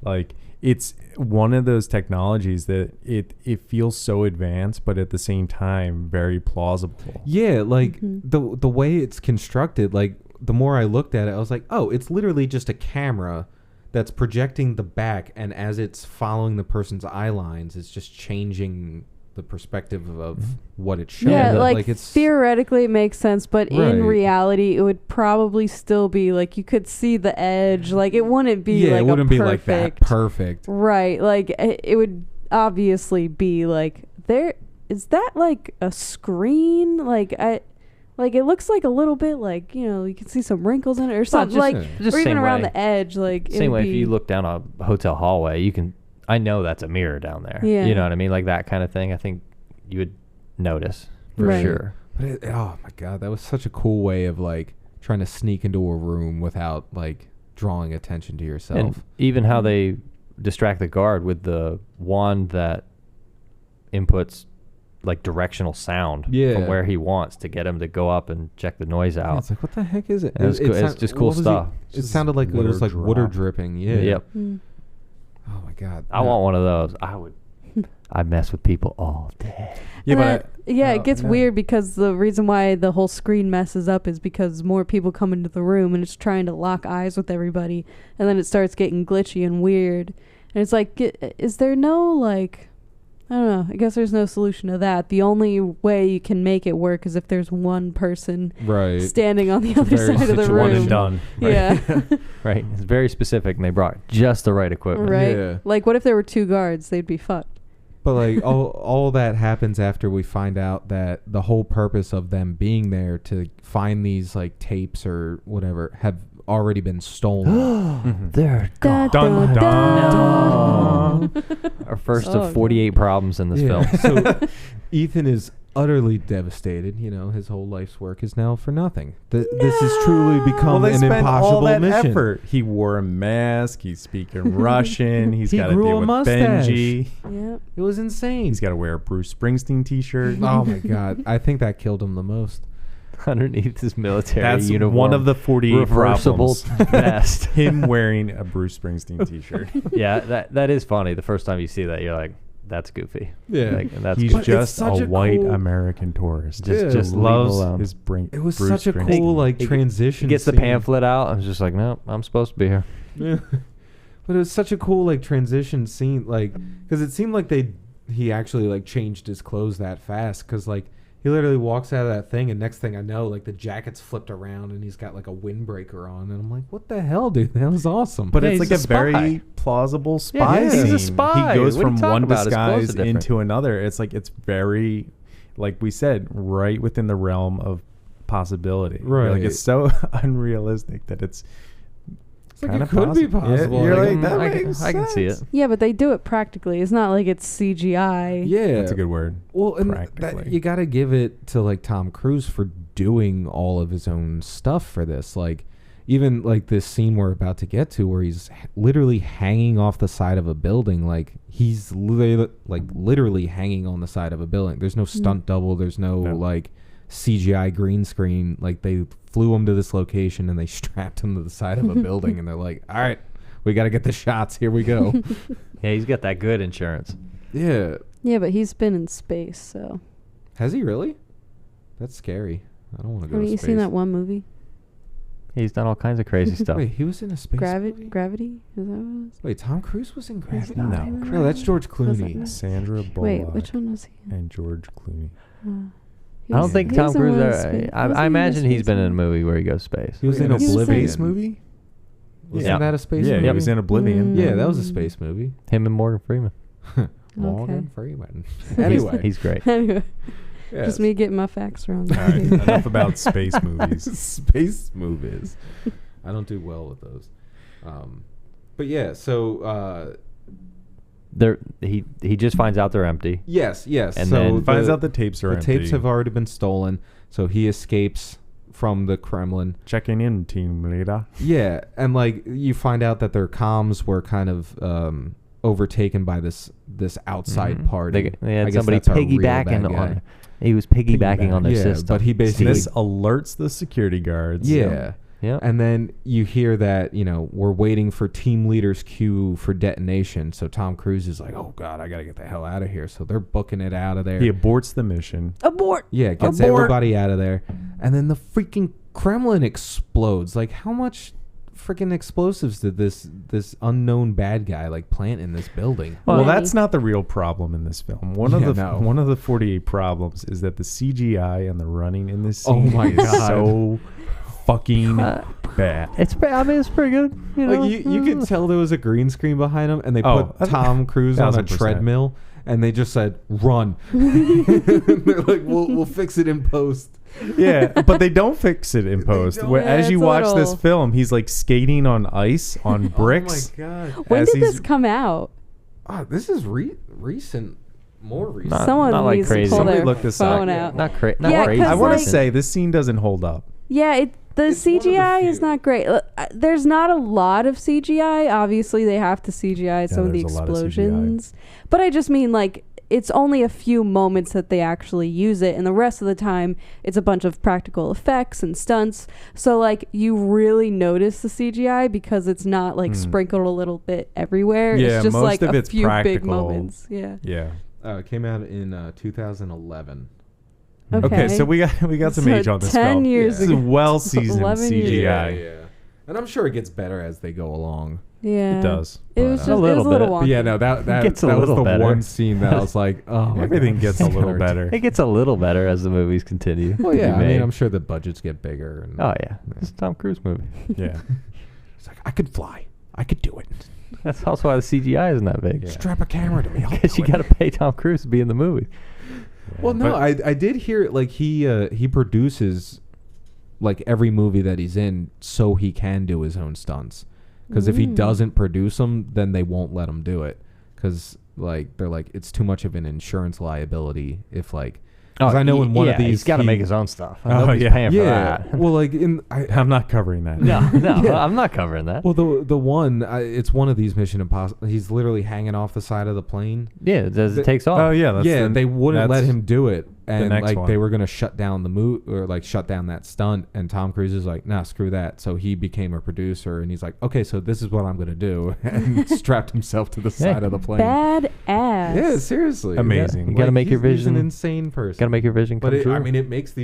like, it's one of those technologies that it feels so advanced, but at the same time very plausible. Yeah, like Mhm. the way it's constructed, like the more I looked at it, I was like, oh, it's literally just a camera that's projecting the back, and as it's following the person's eye lines, it's just changing the perspective of what it's showing. Yeah, like it's theoretically it makes sense, but in Right. reality it would probably still be like you could see the edge. Like it wouldn't be yeah, like it wouldn't a be like that perfect. perfect. Right. Like it would obviously be like there is that like a screen? Like it looks like a little bit like, you know, you can see some wrinkles in it or something just- like just or even same around way. the edge like it Same would way, be, if you look down a hotel hallway, I know that's a mirror down there. Yeah. You know what I mean? Like that kind of thing. I think you would notice for Right. sure. But oh my god, that was such a cool way of like trying to sneak into a room without like drawing attention to yourself. And even how they distract the guard with the wand that inputs like directional sound Yeah. from where he wants to get him to go up and check the noise Yeah, out. it's like, what the heck is it? It was cool. It's just cool what was he- stuff. It Just sounded like it was like water water drop. dripping. Yeah. Yep. Mm. Oh my god. I want one of those. I mess with people all day. Yeah, And but then, yeah, oh, it gets no. weird because the reason why the whole screen messes up is because more people come into the room and it's trying to lock eyes with everybody, and then it starts getting glitchy and weird. And it's like, is there no like, I don't know. I guess there's no solution to that. The only way you can make it work is if there's one person Right. standing on the It's a other very side of the room. one and done. Right? Yeah. Right. It's very specific, and they brought just the right equipment. Right. Yeah. Like, what if there were two guards? They'd be fucked. But like all that happens after we find out that the whole purpose of them being there to find these like tapes or whatever have already been stolen. Mhm. They're Da, Dun, da, dun. da. our first Oh, of 48 problems in this film. So Ethan is utterly devastated. You know, his whole life's work is now for nothing. This has truly become they an spent impossible all that mission. effort. He wore a mask. He's speaking Russian. He's He got to grew deal a with mustache. Benji. Yep. It was insane. He's got to wear a Bruce Springsteen T-shirt. Oh my god, I think that killed him the most. Underneath his military That's uniform. one of the 48 reversible problems. vest. Him wearing a Bruce Springsteen T-shirt. Yeah, that is funny. The first time you see that, you're like, that's goofy. Yeah. Like, that's He's But it's just such a a white cool- American tourist. Yeah. Just leave him loves alone. his brain. It was Bruce such a Springsteen. cool like He- transition. He gets the scene. pamphlet out. I was just like, no, I'm supposed to be here. Yeah. But it was such a cool like transition scene, like because it seemed like he actually like changed his clothes that fast, because like he literally walks out of that thing, and next thing I know, like the jacket's flipped around and he's got like a windbreaker on, and I'm like, what the hell, dude? That was awesome. But Yeah, it's he's like a a very spy. plausible spy Yeah, scene. he's a spy. He goes What are you from talking one about? His clothes disguise are different. into another. It's like it's very, like we said, right within the realm of possibility. Like Right. it's so unrealistic that it's like kind it of could be possible. You're Like, like, that I, makes I can see it. sense. Yeah, but they do it practically. It's not like it's CGI. Yeah, That's a good word. Well, and Practically. you got to give it to like Tom Cruise for doing all of his own stuff for this. Like even like this scene we're about to get to, where he's literally hanging off the side of a building. Like he's literally hanging on the side of a building. There's no stunt double. There's no like CGI green screen. Like they flew him to this location and they strapped him to the side of a building, and they're like, all right, we got to get the shots. Here we go. Yeah, he's got that good insurance. Yeah. Yeah, but he's been in space, so. Has he really? That's scary. I don't want to go Haven't to you space. seen that one movie? He's done all kinds of crazy stuff. Wait, he was in a space movie? Gravity? Is that what it was? Wait, Tom Cruise was in Gravity? No. No, that's George Clooney. Sandra Bullock Wait, which one was he in? and George Clooney. He I don't was- think he Tom was in Cruise. one of the space- wasn't he I in imagine he's space been in a movie? movie where he goes space. He was in a Oblivion. space movie? Wasn't Yeah. that a space Yeah, movie? he was in Oblivion. Yeah, that was a Mm. space movie. Him and Morgan Freeman. Morgan Freeman. He's- Anyway. he's great. Anyway, yes. just me getting my facts wrong. All right, enough about space movies. Space movies. I don't do well with those. But yeah, so He just finds out they're empty. yes. And so then Finds out the tapes are the empty. tapes have already been stolen, so he escapes from the Kremlin. Checking in, team leader. Yeah, and like you find out that their comms were kind of overtaken by this outside Mhm. party. They had I guess somebody that's our real bad piggybacking guy. on. He was piggybacking on their Yeah, system. but he basically- This alerts the security guards. Yeah, Yeah. And then you hear that, we're waiting for team leader's cue for detonation. So Tom Cruise is like, oh, God, I got to get the hell out of here. So they're booking it out of there. He aborts the mission. Abort. Yeah, gets Abort. everybody out of there. And then the freaking Kremlin explodes. Like, how much freaking explosives did this unknown bad guy plant in this building? Well, Many. that's not the real problem in this film. One of the 48 problems is that the CGI and the running in this Oh scene my is God. so fucking bad. It's pretty good. You could tell there was a green screen behind him, and they Oh, put Tom Cruise on a 1000%. treadmill, and they just said, run. They're like, we'll fix it in post. Yeah, but they don't fix it in post. don't. Where, Yeah, as you it's a watch this little- film, he's skating on ice on bricks. Oh, my God. When as did this he's- come out? This is recent. More recent. Not- Someone not like needs crazy. to pull Somebody their look this up. phone out. Not Yeah, not crazy. 'cause I want like- to say this scene doesn't hold up. Yeah, the It's one of the CGI is few. not great. There's not a lot of CGI. Obviously, they have to CGI some of the there's a lot of CGI. explosions. But I just mean it's only a few moments that they actually use it, and the rest of the time it's a bunch of practical effects and stunts. So you really notice the CGI because it's not sprinkled a little bit everywhere. Yeah, it's just most of a it's few big practical. moments. Yeah. Yeah. It came out in 2011. Okay, so we got some So age on this 10 film. years This is ago. well seasoned 11 years. CGI. And I'm sure it gets better as they go along. Yeah. It does. It But, was uh, just A it was little a little bit. wonky. But yeah, no, that Gets a was little the better. one scene that I was like, oh, my Everything God, gets a this little hurt. better. It gets a little better as the movies continue. Well, to yeah, be I mean, made. I'm sure the budgets get bigger. And Oh yeah, it's a Tom Cruise movie. Yeah. it's like, I could fly. I could do it. That's also why the CGI isn't that big. Yeah. Strap a camera to me. I'll Because do you it. got to pay Tom Cruise to be in the movie. Well, no, But- I did hear he produces every movie that he's in so he can do his own stunts. Because if he doesn't produce them, then they won't let him do it. Because they're it's too much of an insurance liability if 'cause I know in one of these he's got to he- make his own stuff. Oh, Nobody's yeah. paying for that. Well, I'm not covering that. no, Yeah. I'm not covering that. well, the one it's one of these Mission Impossible. He's literally hanging off the side of the plane. Yeah, as The- it takes off. Oh yeah, that's Yeah, the- they wouldn't let that's- him do it, and next one. they were gonna shut down the or shut down that stunt. And Tom Cruise is like, nah, screw that. So he became a producer, and he's like, okay, so this is what I'm gonna do, and strapped himself to the side of the plane. Bad ass. Yeah, seriously, Amazing. You gotta make your He's an vision- insane person. Got to make your vision come But true. I mean, it makes at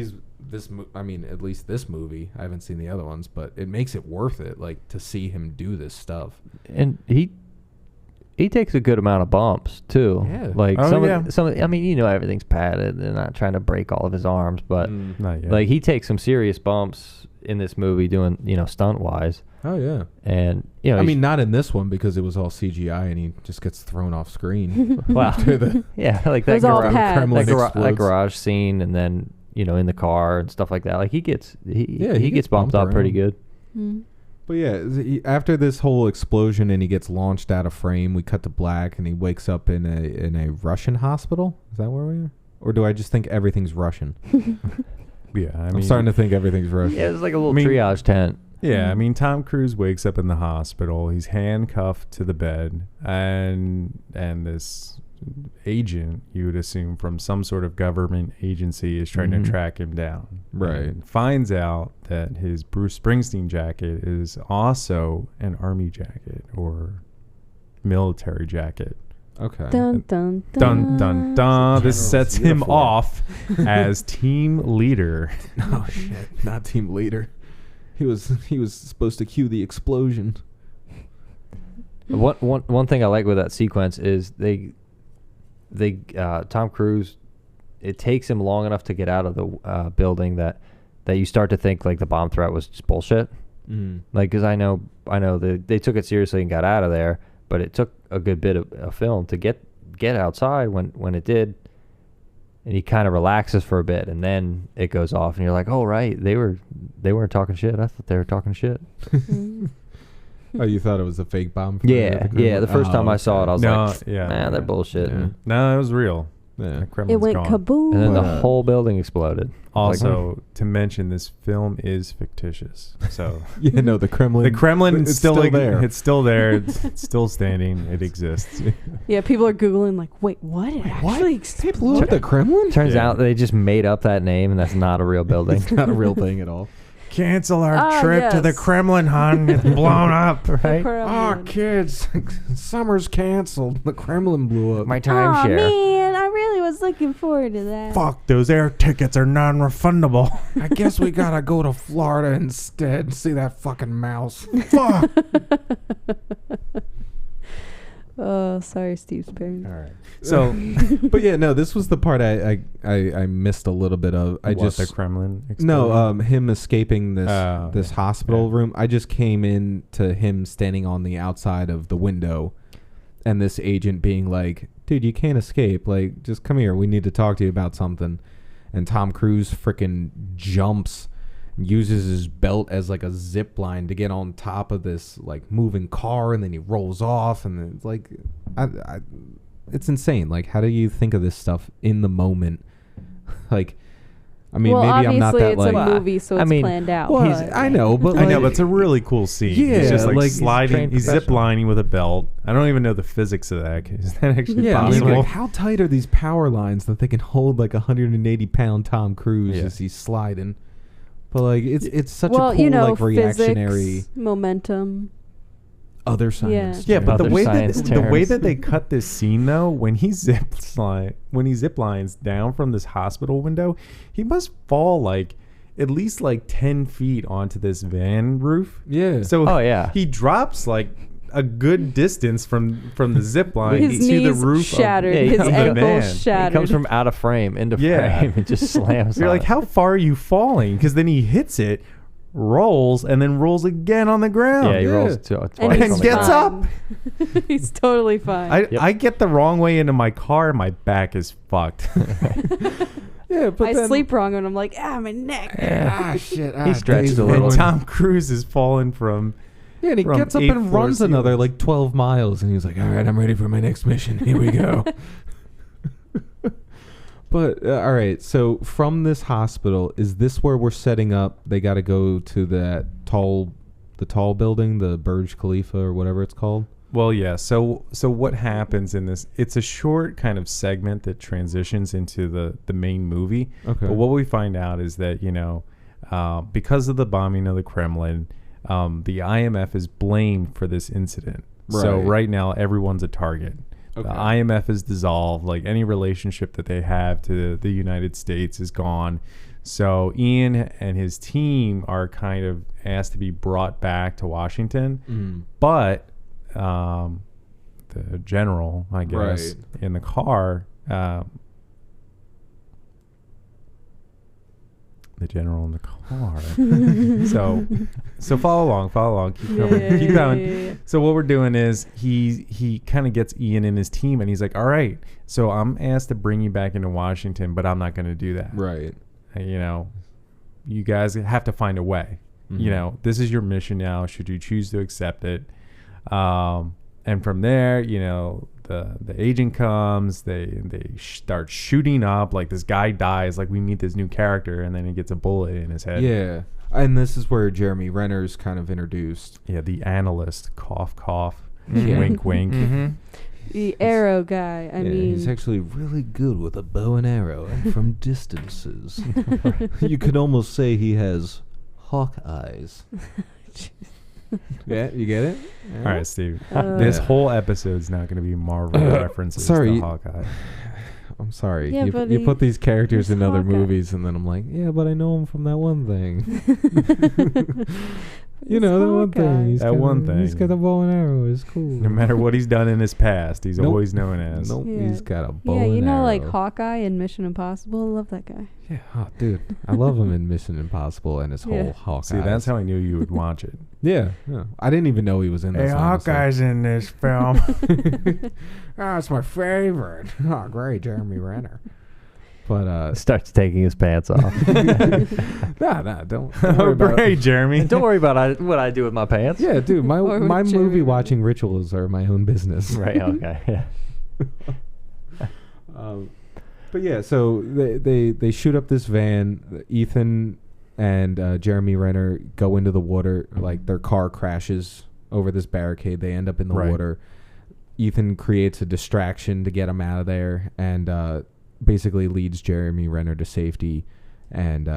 least this movie. I haven't seen the other ones, but it makes it worth it, to see him do this stuff. and he takes a good amount of bumps too. Yeah. Like Oh, some yeah. I mean, everything's padded. They're not trying to break all of his arms, but Not yet. he takes some serious bumps in this movie doing, stunt wise. Oh yeah. And I he's- mean, not in this one because it was all CGI and he just gets thrown off screen. wow. after the Yeah, like It that was all garage, pads. Kremlin that explodes. garage scene, and then in the car and stuff like that. Like he gets he he gets gets bumped bumped up pretty around. good. Mm. But yeah, after this whole explosion and he gets launched out of frame, we cut to black and he wakes up in a Russian hospital. Is that where we are? Or do I just think everything's Russian? yeah, I I'm mean, starting to think everything's Russian. Yeah, it's like a little I mean- triage tent. Yeah, I mean, Tom Cruise wakes up in the hospital. He's handcuffed to the bed, and this agent, you would assume from some sort of government agency, is trying Mhm. to track him down. Right. And finds out that his Bruce Springsteen jacket is also an army jacket or military jacket. Okay. Dun dun Dun dun dun. This General's sets him uniform. off as team leader. Oh shit! Not team leader. He was supposed to cue the explosion. One thing I like with that sequence is they Tom Cruise, it takes him long enough to get out of the building that you start to think the bomb threat was just bullshit. Mm. Because I know they took it seriously and got out of there, but it took a good bit of film to get outside when it did. And he kind of relaxes for a bit, and then it goes off, and you're like, "Oh right, they weren't talking shit. I thought they were talking shit." Oh, you thought it was a fake bomb? For Yeah, yeah. The first time I saw it, I was No, like, yeah, "Nah, they're bullshit." Yeah. No, it was real. Yeah. The Kremlin's It went gone. kaboom. And then the Wow. whole building exploded. Also, to mention, this film is fictitious. So Yeah, no, the Kremlin. the Kremlin it's is still there. It's still there. It's still standing. It exists. Yeah, people are googling wait, what? It actually They blew up the Kremlin? Turns Yeah. out they just made up that name, and that's not a real building. It's not a real thing at all. Cancel our Ah, trip to the yes. Kremlin, hon. It's blown up. Right? Kremlin. kids, summer's canceled. The Kremlin blew up. My Aw, timeshare. man, I really was looking forward to that. Fuck, those air tickets are non-refundable. I guess we gotta go to Florida instead. See that fucking mouse. Fuck. Oh, sorry, Steve's parents. All right. So, But yeah, no, this was the part I missed a little bit of. I what, just the Kremlin? no, exploded? him escaping this Oh, this yeah. hospital Yeah. room. I just came in to him standing on the outside of the window, and this agent being like, "Dude, you can't escape. Like, just come here. We need to talk to you about something." And Tom Cruise freaking jumps, uses his belt as like a zip line to get on top of this like moving car, and then he rolls off, and it's like, it's insane. Like, how do you think of this stuff in the moment? Like, I mean, well, maybe I'm not obviously that it's like. a movie, so I it's mean, planned out. Well, but- I know, but I know, like- but it's a really cool scene. Yeah, he's just like, like, he's sliding. trained He's zip professional. lining with a belt. I don't even know the physics of that. Is that actually Yeah, I mean, possible? like, how tight are these power lines that they can hold like 180-pound Tom Cruise Yeah. as he's sliding? But like, it's such well, a cool you know, like reactionary physics, momentum. other science. Yeah, but the Other way that science the way terms. that they cut this scene though, when he zip lines down from this hospital window, he must fall like at least like 10 feet onto this van roof. Yeah. So Oh, yeah. he drops like a good distance from the zip line His to the knees roof. shattered. Yeah, His of the ankles van. He shattered. comes from out of frame into Yeah. frame and just slams. You're on like, it. how far are you falling? Because then he hits it, rolls, and then rolls again on the ground. Yeah, he Yeah. rolls and twice he's on the gets ground. fine. He's totally fine. I, Yep. I get the wrong way into my car, and my back is fucked. yeah, but I then, sleep wrong and I'm like, my neck. Ah, shit. He stretched days a are little. And ruined. Tom Cruise is falling from. Yeah, and he from gets up 8th and floor runs another ceilings. like 12 miles, and he's like, "All right, I'm ready for my next mission. Here we go." But all right, so from this hospital, is this where we're setting up? They got to go to the tall building, the Burj Khalifa or whatever it's called. Well, yeah. So what happens in this? It's a short kind of segment that transitions into the main movie. Okay. But what we find out is that because of the bombing of the Kremlin, the IMF is blamed for this incident. So Right. right now, everyone's a target. Okay. The IMF is dissolved. Like any relationship that they have to the United States is gone. So Ian and his team are kind of asked to be brought back to Washington, but the general, I guess, Right. in the car, the general in the car. so follow along, keep coming, keep going. Yeah. So what we're doing is he kind of gets Ian and his team, and he's like, all right, so I'm asked to bring you back into Washington, but I'm not going to do that. Right. You guys have to find a way. This is your mission now, should you choose to accept it. And from there, the agent comes, they start shooting up, like this guy dies, like we meet this new character, and then he gets a bullet in his head. Yeah. And this is where Jeremy Renner's kind of introduced. Yeah, the analyst, cough, cough, Yeah. wink, wink. Mm-hmm. The arrow guy. I mean, he's actually really good with a bow and arrow and from distances. You could almost say he has hawk eyes. Yeah, you get it? All right, Steve. Uh, This whole episode's not going to be Marvel references sorry. to Hawkeye. I'm sorry. Yeah, you buddy. put these characters He's in other Hawkeye. movies, and then I'm like, yeah, but I know him from that one thing. You He's know, that one Hawkeye. thing. He's That got one He's thing. got a bow and arrow. It's cool. No matter what he's done in his past, he's Nope. always known as. Nope, Yeah. he's got a bow Yeah, you and know, arrow. like Hawkeye in Mission Impossible. I love that guy. Yeah, oh, dude, I love him in Mission Impossible and his Yeah. whole Hawkeye. See, that's how I knew you would watch it. Yeah, I didn't even know he was in this. honestly. in this film. Oh, it's my favorite. Oh, great, Jeremy Renner. But Starts taking his pants off. nah, don't worry Oh, about great, Jeremy. And don't worry about what I do with my pants. Yeah, dude, my Or with my Jeremy movie Renner. watching rituals are my own business. Right. Okay. Yeah. But yeah, so they shoot up this van. Ethan and Jeremy Renner go into the water. Like their car crashes over this barricade. They end up in the Right. water. Ethan creates a distraction to get him out of there, and basically leads Jeremy Renner to safety. and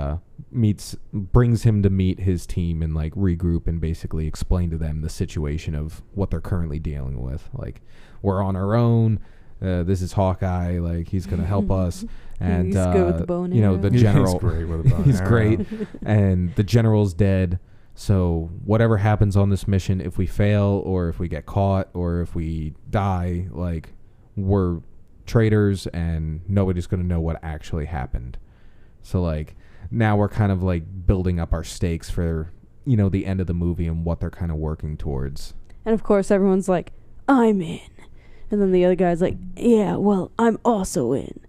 brings him to meet his team and like regroup and basically explain to them the situation of what they're currently dealing with. Like, we're on our own. This is Hawkeye. Like, he's gonna help us. And He's good with the bow and you know, arrow. the general. He's great with a bow and He's arrow. great, and the general's dead. So whatever happens on this mission, if we fail or if we get caught or if we die, like, we're traitors and nobody's going to know what actually happened. So like now we're kind of like building up our stakes for, you know, the end of the movie and what they're kind of working towards. And of course, everyone's like, I'm in. And then the other guy's like, yeah, well, I'm also in.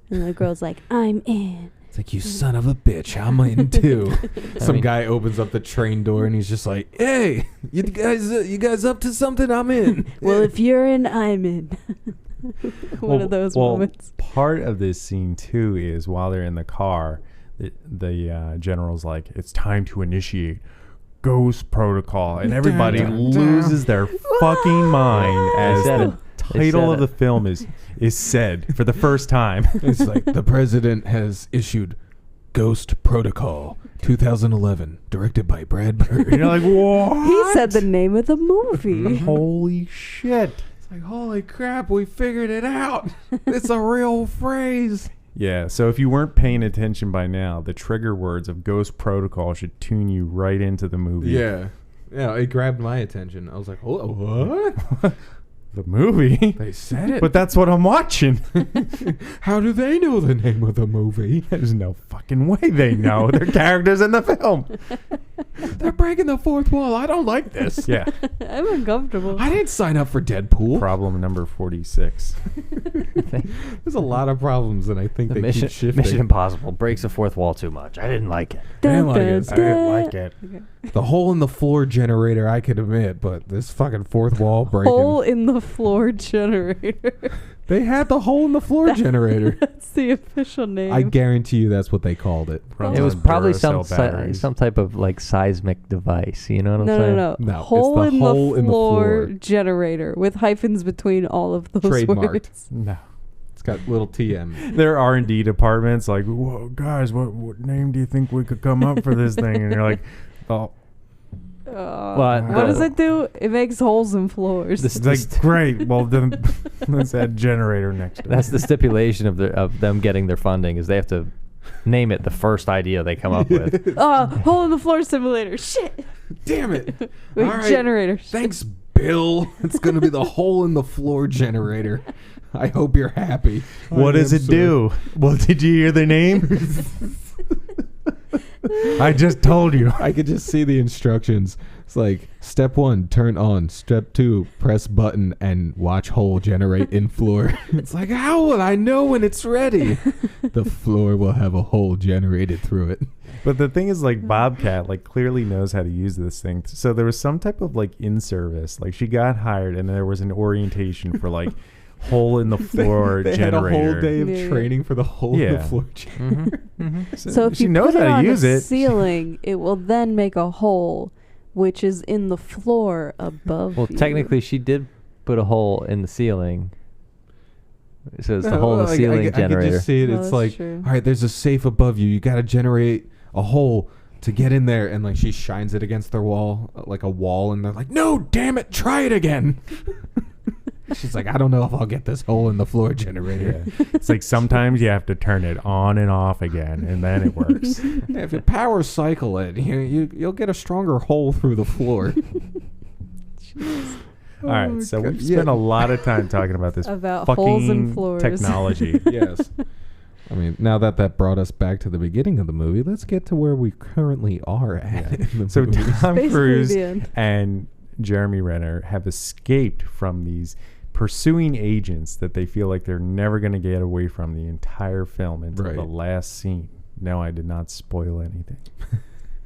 And the girl's like, I'm in. It's like, you son of a bitch, I'm in too. Some mean- guy opens up the train door and he's just like, hey, you guys up to something? I'm in. Well, if you're in, I'm in. One of those moments. Part of this scene too is while they're in the car, the general's like, it's time to initiate Ghost Protocol, and everybody loses their fucking mind as said the it. They title said of the film is said for the first time. It's like, the president has issued Ghost Protocol 2011, directed by Brad Bird. You're like, what? He said the name of the movie. Holy shit. It's like, holy crap, we figured it out. It's a real phrase. Yeah, so if you weren't paying attention by now, the trigger words of Ghost Protocol should tune you right into the movie. Yeah. Yeah, it grabbed my attention. I was like, oh, what? The movie? They said it. But that's what I'm watching. How do they know the name of the movie? There's no fucking way they know. They're characters in the film. They're breaking the fourth wall. I don't like this. Yeah. I'm uncomfortable. I didn't sign up for Deadpool. Problem number 46. There's a lot of problems, and I think they keep shifting. Mission Impossible breaks the fourth wall too much. I didn't like it. I didn't like it. I didn't like it. The hole in the floor generator, I could admit, but this fucking fourth wall breaking. Hole in the floor generator. They had the hole in the floor generator. That's the official name. I guarantee you that's what they called it. Runs It was on probably Duracell batteries. some type of like seismic device. You know what I'm no, saying? no, no, No, it's Hole, the in, hole the in the floor floor. generator with hyphens between all of those Trademarked. words. No. It's got little TM. Their R&D department's like, whoa, guys, what name do you think we could come up for this thing? And you're like, oh, What does it do? It makes holes in floors. This- it's like, great. Well, then let's add generator next to it. That's the stipulation of them getting their funding is they have to name it the first idea they come up with. Hole in the floor simulator. Shit. Damn it. Wait, All right. generator. Thanks, Bill. It's going to be the hole in the floor generator. I hope you're happy. What I does am, it sir. do? Well, did you hear the name? I just told you. I could just see the instructions. It's like, step 1, turn on. Step 2, press button and watch hole generate in floor. It's like, how will I know when it's ready? The floor will have a hole generated through it. But the thing is, like, Bobcat, like, clearly knows how to use this thing. So there was some type of, like, in-service. Like, she got hired, and there was an orientation for, like, hole in the floor They generator. had a whole day of Yeah. training for the hole in Yeah. the floor generator. So if she you knows put it how on to use a it. ceiling, it will then make a hole, which is in the floor above. Well, you. technically, she did put a hole in the ceiling. So it's the hole in the I ceiling could generator. just see it. No, It's that's like, true. all right, there's a safe above you. You got to generate a hole to get in there. And like she shines it against their wall, like a wall. And they're like, no, damn it, try it again. She's like, I don't know if I'll get this hole in the floor generator. Yeah. It's like sometimes you have to turn it on and off again, and then it works. Yeah, if you power cycle it, you'll get a stronger hole through the floor. All right, so we've spent a lot of time talking about this About fucking holes in floors. technology. Yes. I mean, now that brought us back to the beginning of the movie, let's get to where we currently are at. In the So movie. Tom Basically Cruise the end. and Jeremy Renner have escaped from these pursuing agents that they feel like they're never going to get away from the entire film until Right. the last scene. No, I did not spoil anything.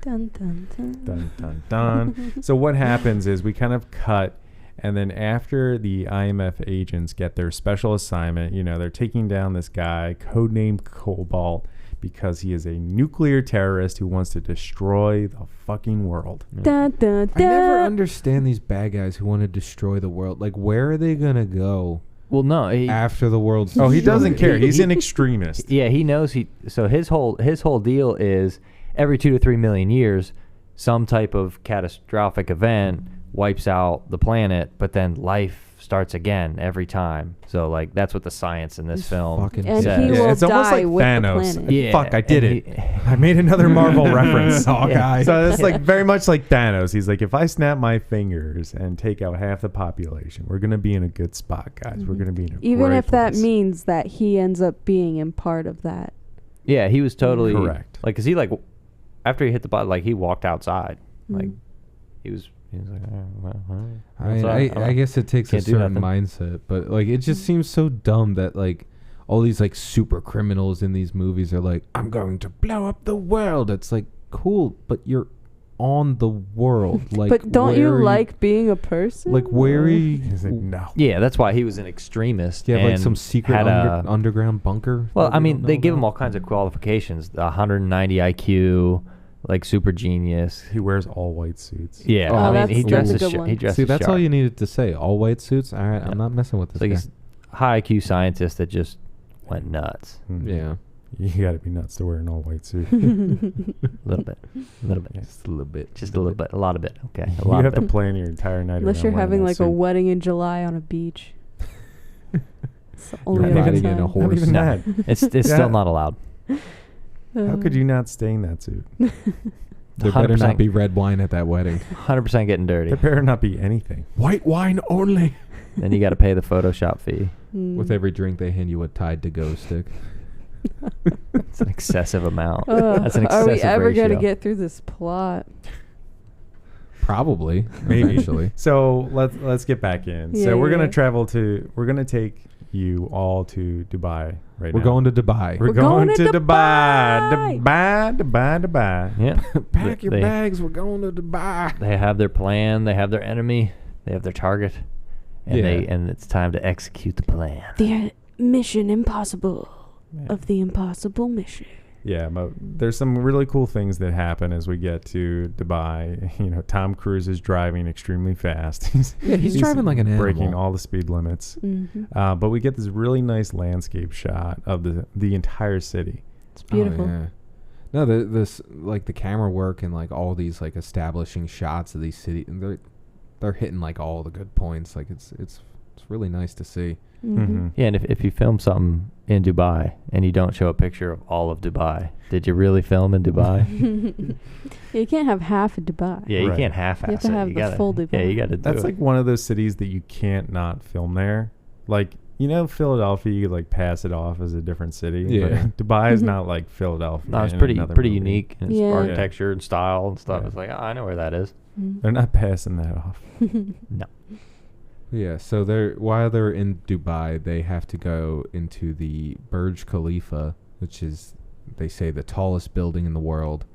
Dun, dun, dun. Dun, dun, dun. So what happens is we kind of cut, and then after the IMF agents get their special assignment, you know, they're taking down this guy, codenamed Cobalt, because he is a nuclear terrorist who wants to destroy the fucking world. Dun, dun, I never dun. understand these bad guys who want to destroy the world. Like, where are they gonna go Well, no. after the world's Oh, he doesn't destroyed. care. He's an extremist. Yeah, he knows so his whole deal is every 2 to 3 million years, some type of catastrophic event wipes out the planet, but then life starts again every time. So like that's what the science in this film fucking And says. he will it's almost die like with the Thanos. planet. Yeah, Fuck, I did and it. I made another Marvel reference. Hawkeye. So it's like very much like Thanos. He's like, if I snap my fingers and take out half the population, we're gonna be in a good spot, guys. We're gonna be in a Even great if that place. means that he ends up being in part of that. Yeah, he was totally Correct. Like, cause he like after he hit the button, like he walked outside. Like Mhm. he was like, oh, well, all right. I mean, Outside. I guess it takes a Can't do certain nothing. mindset, but like it just seems so dumb that like all these like super criminals in these movies are like, I'm going to blow up the world. It's like cool, but you're on the world. Like, But don't you where are like being a person? like where are you? He's like, no. Yeah, that's why he was an extremist. Do you have like and some secret had a- underground bunker? Well, that I we mean, don't they know give him about? all kinds of qualifications: the 190 IQ, like super genius. He wears all white suits. Yeah, Oh, I mean, that's- he that's a dresses. good one. He dresses. See, that's all sharp. you needed to say. All white suits. All right, Yeah. I'm not messing with this It's like guy. he's high IQ scientist that just went nuts. Hmm. Yeah, You got to be nuts to wear an all white suit. A little bit, a little bit, just a little bit. just a little bit, a lot of it. Okay, a You lot have of to it. plan your entire night. Unless around you're wearing having that like a suit. wedding in July on a beach. It's the only You're other riding in a time. horse. Not even No. that. It's Yeah. still not allowed. How could you not stain that suit? There better 100% not be red wine at that wedding. 100% getting dirty. There better not be anything. White wine only. Then you got to pay the Photoshop fee. Mm. With every drink, they hand you a Tide to Go stick. It's an excessive amount. Ugh, That's an are excessive we ever ratio. gonna get through this plot? Probably, Maybe. eventually. So let's get back in. So we're gonna Yeah. travel to. We're gonna take you all to Dubai right We're now. going to Dubai. We're going to Dubai. Dubai. Yeah. Pack your They- bags. We're going to Dubai. They have their plan. They have their enemy. They have their target, and Yeah. and it's time to execute the plan. The mission impossible Yeah. of the impossible mission. Yeah, but there's some really cool things that happen as we get to Dubai. You know, Tom Cruise is driving extremely fast. He's driving like an breaking animal. all the speed limits. Mm-hmm. But we get this really nice landscape shot of the entire city. It's beautiful. Oh, yeah. No, this like the camera work and like all these like establishing shots of these cities. They're hitting like all the good points. Like it's really nice to see. Mm-hmm. Yeah, and if you film something in Dubai and you don't show a picture of all of Dubai, did you really film in Dubai? You can't have half of Dubai. Yeah, you Right. can't half-ass You have to it. have You the gotta, full Yeah, Dubai. you got to do That's it. like one of those cities that you can't not film there. Like, you know, Philadelphia, you could like pass it off as a different city. Yeah. But Dubai is not like Philadelphia. No, it's in pretty another movie. unique in its Yeah. architecture and style and stuff. Yeah. It's like, oh, I know where that is. Mm. They're not passing that off. No. Yeah, so while they're in Dubai, they have to go into the Burj Khalifa, which is, they say, the tallest building in the world,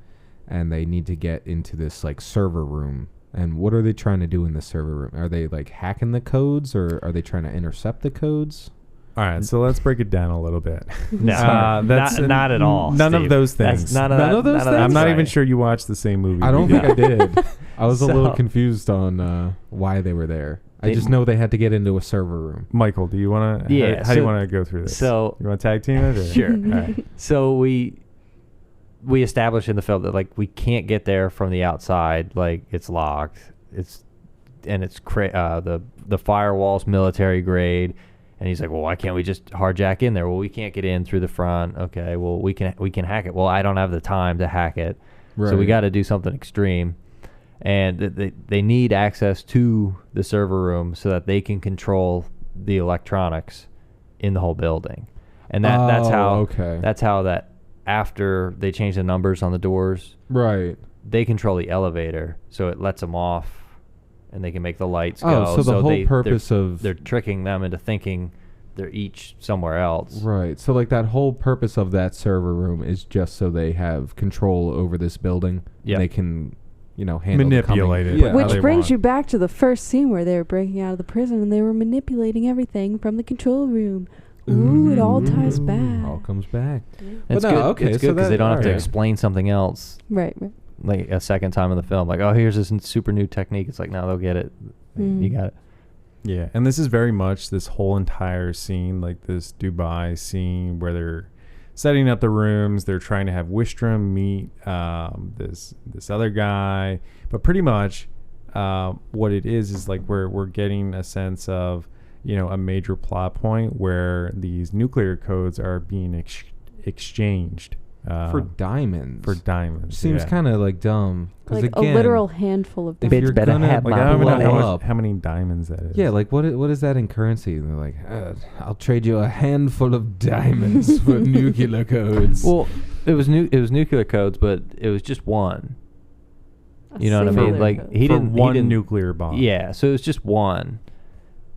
and they need to get into this like server room. And what are they trying to do in the server room? Are they like hacking the codes, or are they trying to intercept the codes? All right, so let's break it down a little bit. No, not at all. None of Steve. those That's things. none of None that- of those none things? I'm not right. even sure you watched the same movie. I don't we think I did. did. I was a little So- confused on why they were there. I They- just know they had to get into a server room. Michael, do you want to? Yeah, How do you so- want to go through this? So you want to tag team it? Or? Sure. All right. So we established in the film that like we can't get there from the outside. Like it's locked. It's the firewall's military grade. And he's like, well, why can't we just hardjack in there? Well, we can't get in through the front. Okay, well we can hack it. Well, I don't have the time to hack it, so we Right. got to do something extreme. And they need access to the server room so that they can control the electronics in the whole building. And that's how that after they change the numbers on the doors, Right. they control the elevator, so it lets them off, and they can make the lights Oh, go. so the whole purpose of they're tricking them into thinking they're each somewhere else. Right. So like that whole purpose of that server room is just so they have control over this building. Yeah. And they can, handle Manipulate it. Yeah. How Which they brings want. you back to the first scene where they were breaking out of the prison and they were manipulating everything from the control room. Ooh, it all ties back. All comes back. It's no, good. okay, It's so good because they that- don't have to alright. explain something else Right. like a second time in the film. Like, oh, here's this super new technique. It's like, no, they'll get it. You got it. Yeah, and this is very much this whole entire scene, like this Dubai scene where they're setting up the rooms. They're trying to have Wistrom meet this other guy, but pretty much what it is like we're getting a sense of, you know, a major plot point where these nuclear codes are being exchanged For diamonds. for diamonds. Seems yeah. kind of like dumb. 'Cause Like again, a literal handful of if diamonds. you're better gonna have Like my I don't even know blow how, up, how many diamonds that is. yeah, like what is that in currency? And they're like, I'll trade you a handful of diamonds for nuclear codes. Well, it was nuclear codes, but it was just one. A You know what I mean? singular Like code. he for didn't one he didn't, nuclear bomb. Yeah, so it was just one.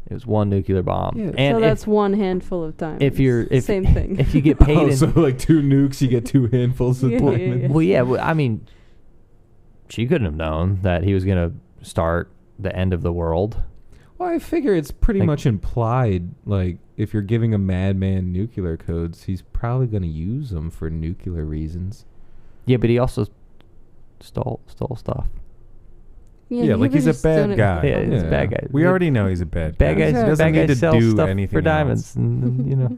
It was one nuclear bomb. Yeah. And So if, that's one handful of diamonds. same Same thing. if you get paid Oh, in, so like 2 nukes, you get 2 handfuls of Yeah, yeah, diamonds. yeah. well, yeah, I mean, she couldn't have known that he was gonna start the end of the world. Well, I figure it's pretty Like- much implied. Like, if you're giving a madman nuclear codes, he's probably going to use them for nuclear reasons. Yeah, but he also stole stuff. Yeah, he like was he's a just doing bad it- guy. Yeah, he's a Yeah. bad guy. We already know he's a bad bad guy. guys. He doesn't Bad need guys to sell do stuff anything for else. diamonds, and you know,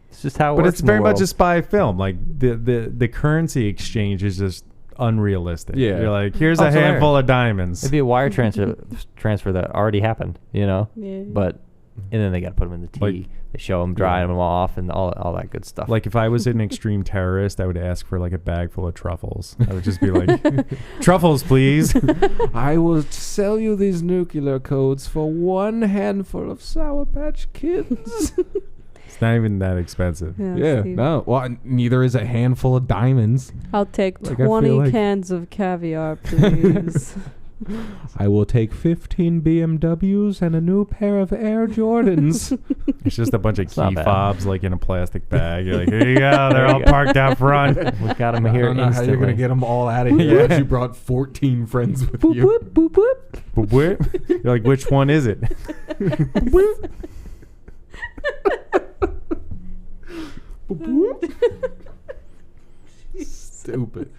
it's just how it But works it's in the very much world. a spy film. Like the currency exchange is just unrealistic. Yeah. You're like, here's Oh, a it's hilarious. handful of diamonds. It'd be a wire transfer that already happened, you know. Yeah. But and then they got to put them in the tea. Like- they show them drying them off and all that good stuff. Like if I was an extreme terrorist, I would ask for like a bag full of truffles. I would just be like, truffles, please. I will sell you these nuclear codes for 1 handful of Sour Patch Kids. It's not even that expensive. Yeah, Steve. no. Well, neither is a handful of diamonds. I'll take Like, I feel 20 like- cans of caviar, please. I will take 15 BMWs and a new pair of Air Jordans. It's just a bunch of It's not key bad. fobs like in a plastic bag. You're like, here you go. They're There all you go. parked out front. we got them I here don't know how instantly. you're going to get them all out of here. Yeah. You brought 14 friends with boop, you. boop, boop, boop. But what? You're like, which one is it? Stupid.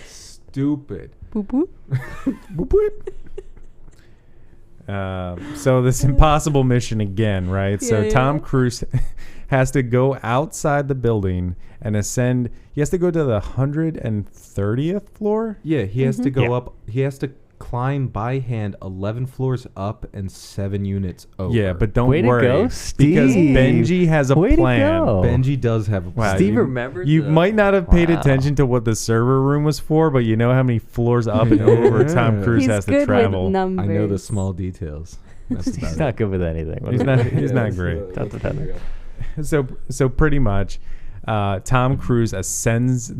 Stupid. Boop, boop. So this impossible mission again, right? So Yeah, Tom yeah. Cruise has to go outside the building and ascend. He has to go to the 130th floor. Yeah, he has to Mhm. go Yeah. up. He has to climb by hand 11 floors up and 7 units over. Yeah, but don't Way to worry go, because Steve. Benji has a Way to plan. go. Benji does have a Wow, plan. Steve you- remembered. You might not have paid Wow. attention to what the server room was for, but you know how many floors up and over Tom Yeah. Cruise He's has to good travel. with numbers. I know the small details. That's about He's it. not good with anything. He's not. He's not that's great. That's the thing. So pretty much, Tom Cruise ascends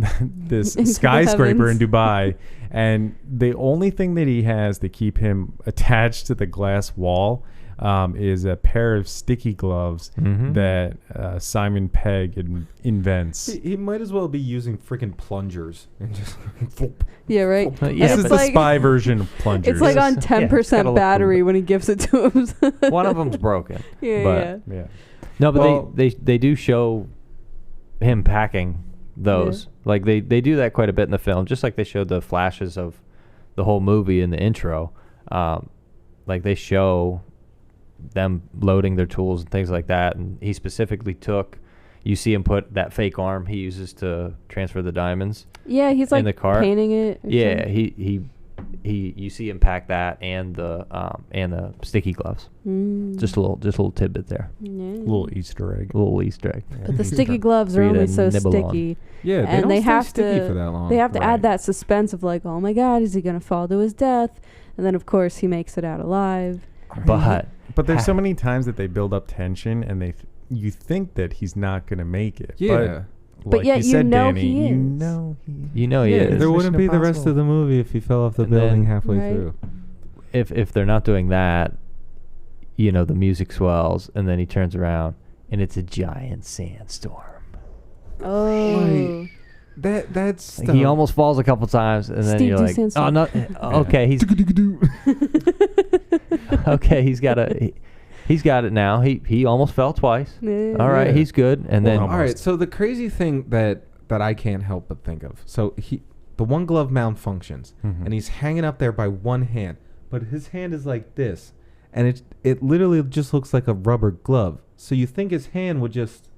this Into the skyscraper in heavens. Dubai, and the only thing that he has to keep him attached to the glass wall is a pair of sticky gloves Mhm. that Simon Pegg invents. He might as well be using freaking plungers and just. Yeah, right. Yeah, This is it's the like- spy version of plungers. It's like on Yeah, 10% it's gotta look battery cool. when he gives it to him. One of them's broken. Yeah, but- yeah. yeah. No, but Well- they do show him packing those. Like they do that quite a bit in the film, just like they showed the flashes of the whole movie in the intro. Like they show them loading their tools and things like that, and he specifically took. You see him put that fake arm he uses to transfer the diamonds. Yeah, he's In like the car? painting it. or Yeah, something. he you see him pack that and the sticky gloves. Mm. Just a little tidbit there, Yeah. Little Easter egg. a little Easter egg. But the sticky gloves For are you to only so nibble on. sticky. Yeah, And don't they stay have sticky to- for that long. They have to Right. add that suspense of like, oh my God, is he gonna fall to his death? And then of course he makes it out alive. But But there's so many times that they build up tension, and you think that he's not gonna make it. Yeah. But, But yet you you said, know Danny, he you is. know he. you know he Yeah, is. there Mission wouldn't be the rest Impossible. of the movie if he fell off the And building then- halfway Right. through. if they're not doing that, you know, the music swells and then he turns around and it's a giant sandstorm. Oh. That's Like he almost falls a couple times and then Steve, you're do like, oh sandstorm. no, okay, he's okay, he's got it now. He almost fell twice. Yeah. All right, Yeah. he's good. And then Well, all right. So the crazy thing that I can't help but think of. So the one glove malfunctions, Mhm. and he's hanging up there by one hand, but his hand is like this, and it literally just looks like a rubber glove. So you think his hand would just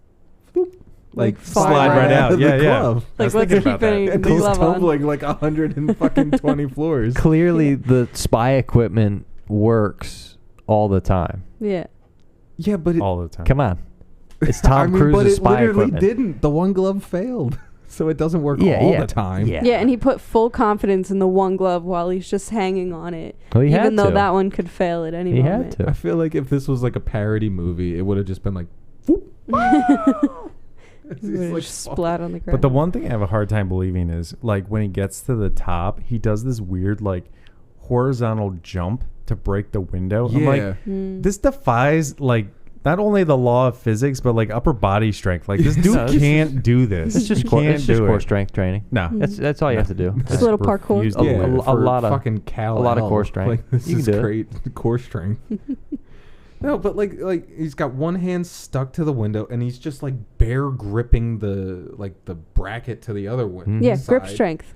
like slide right out. of the Yeah, yeah. glove. I was Like, what's thinking about keeping that. And the he's glove on? tumbling like 120 floors. Clearly, the spy equipment works all the time. Yeah. Yeah, but it, all the time. Come on, it's Tom but Cruise's it spy literally equipment. didn't. The one glove failed, so it doesn't work Yeah, all yeah, the time. yeah. Yeah, and he put full confidence in the one glove while he's just hanging on it. Well, he even had though to. that one could fail at any He moment. had I to. feel like if this was like a parody movie, it would have just been like, whoop. It's He would've like just splat on the ground. But the one thing I have a hard time believing is like when he gets to the top, he does this weird like horizontal jump to break the window. I'm like, Mm. this defies like not only the law of physics but like upper body strength. Like this dude No, this can't do this. It's just He core, can't it's just do core it. strength training. No. That's all you have to do. Just a little parkour. refuse A- to Yeah, do it. a for lot of- fucking Cal. a lot of L. core strength. Like, this You can is do it. great core strength. No, but like he's got one hand stuck to the window and he's just like bare gripping the bracket to the other window. Mhm. Yeah, grip side. strength.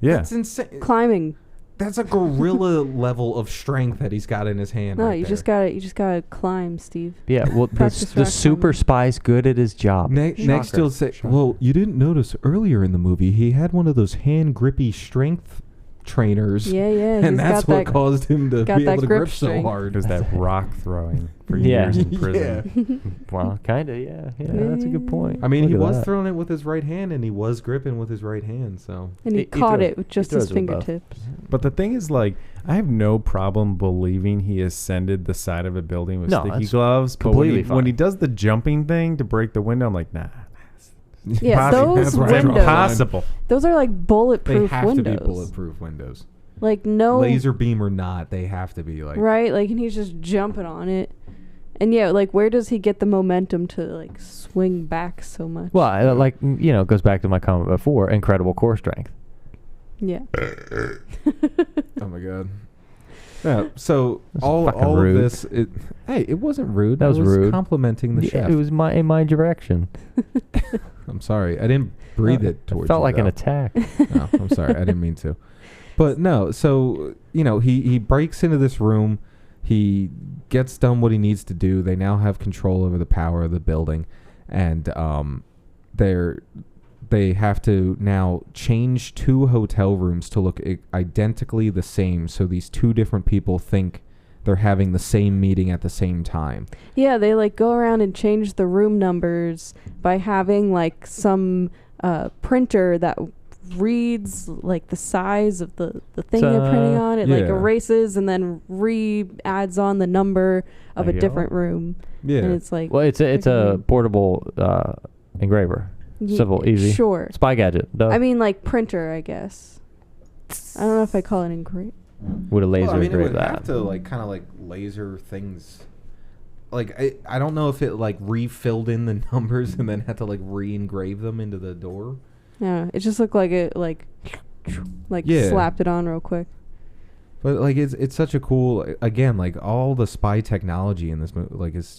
Yeah. That's insane. Climbing. That's a gorilla level of strength that he's got in his hand. No, right you there. just gotta climb, Steve. Yeah, well, Practice the rock super climbing. spy's good at his job. Next, Shocker. he'll say, "Well, you didn't notice earlier in the movie he had one of those hand grippy strength trainers, Yeah, yeah. and he's that's got what that. caused him to got be that able to grip grip so strength. hard." It was that rock throwing for Yeah. years in prison. Well, kind of, yeah. That's a good point. I mean, Look he at was that. throwing it with his right hand, and he was gripping with his right hand. So And he He caught throws- it with he just his throws with both. fingertips. But the thing is, like, I have no problem believing he ascended the side of a building with No, sticky that's gloves. But completely when he fine. does the jumping thing to break the window, I'm like, nah. Yeah, Possible. those That's where I draw the windows. line. Impossible. Those are like they bulletproof have windows. to be bulletproof windows, Like no laser beam or not. They have to be like right, like, and he's just jumping on it. And yeah, like, where does he get the momentum to like swing back so much? Well, it goes back to my comment before. Incredible core strength. Yeah. Oh my god. Yeah. So That's all fucking of rude. this, it wasn't rude. That I was rude. Complimenting the Yeah, chef. it was in my direction. I'm sorry. I didn't breathe it towards Felt you, like an though. attack. No, I'm sorry. I didn't mean to. But no, so, he breaks into this room. He gets done what he needs to do. They now have control over the power of the building. And they have to now change 2 hotel rooms to look identically the same. So these 2 different people think they're having the same meeting at the same time. Yeah, they like go around and change the room numbers by having like some printer that reads like the size of the thing they're printing on. It like yeah. erases and then adds on the number of There a you different go. room. Yeah. And it's like Well, it's a freaking- portable engraver. Simple, easy. Sure. Spy gadget. Duh. I mean, like printer, I guess. I don't know if I call it engrave. Would a laser Well, I mean, it engrave would that? have to like kind of like laser things. Like I don't know if it like refilled in the numbers and then had to like re-engrave them into the door. Yeah, it just looked like it like Yeah. slapped it on real quick. But like it's such a cool, again, like all the spy technology in this movie, like it's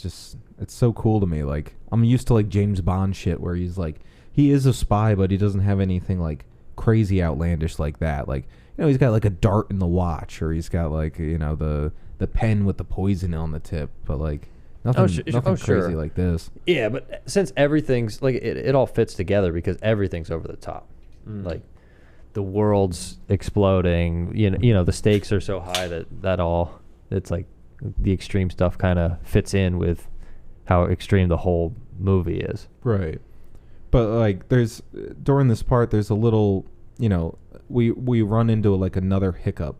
so cool to me. Like I'm used to like James Bond shit where he's like he is a spy but he doesn't have anything like crazy outlandish like that. Like he's got like a dart in the watch, or he's got like the pen with the poison on the tip, but like nothing nothing crazy sure. like this. Yeah, but since everything's like it all fits together because everything's over the top. Like the world's exploding, the stakes are so high that all it's like the extreme stuff kind of fits in with how extreme the whole movie is. Right. But like there's during this part there's a little, we run into like another hiccup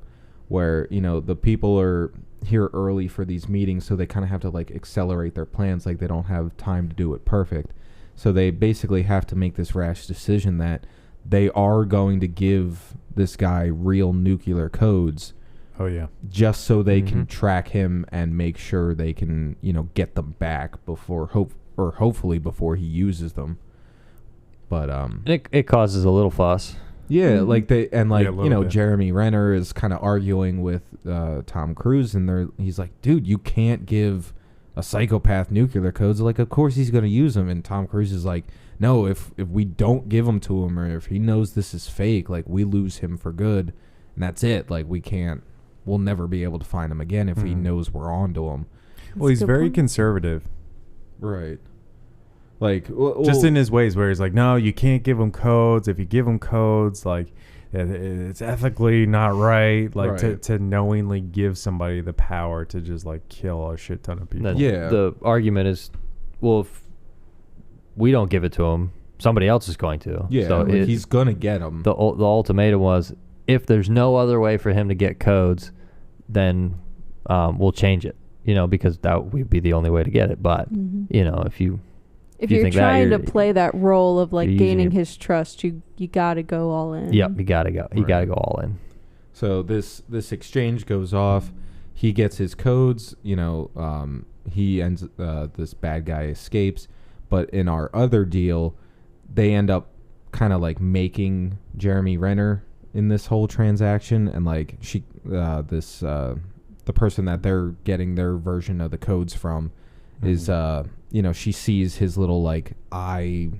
where, the people are here early for these meetings, so they kind of have to like accelerate their plans, like they don't have time to do it perfect. So they basically have to make this rash decision that they are going to give this guy real nuclear codes Oh, yeah. just so they can Mhm. track him and make sure they can, get them back before hopefully before he uses them. But And it causes a little fuss. yeah, Mhm. like they and like Yeah, a little bit. Jeremy Renner is kind of arguing with Tom Cruise, and he's like, dude, you can't give a psychopath nuclear codes. Like, of course he's gonna use them, and Tom Cruise is like, no, if we don't give them to him, or if he knows this is fake, like we lose him for good, and that's it. Like we can't we'll never be able to find him again if he knows we're onto him. Well, he's a good very point. conservative. Right. Like, Just in his ways, where he's like, no, you can't give them codes. If you give them codes, like, it's ethically not right. Like, Right. to knowingly give somebody the power to just, like, kill a shit ton of people. The argument is, well, if we don't give it to him, somebody else is going to. yeah, So like, he's gonna get him. the ultimatum was, if there's no other way for him to get codes, then we'll change it. Because that would be the only way to get it. But if you If you you're think that, trying to you're- play that role of like you're using gaining your- his trust, you gotta go all in. you gotta go. You gotta go all in. So this exchange goes off. He gets his codes. He ends. This bad guy escapes. But in our other deal, they end up kind of like making Jeremy Renner in this whole transaction, and like the person that they're getting their version of the codes from is she sees his little like eye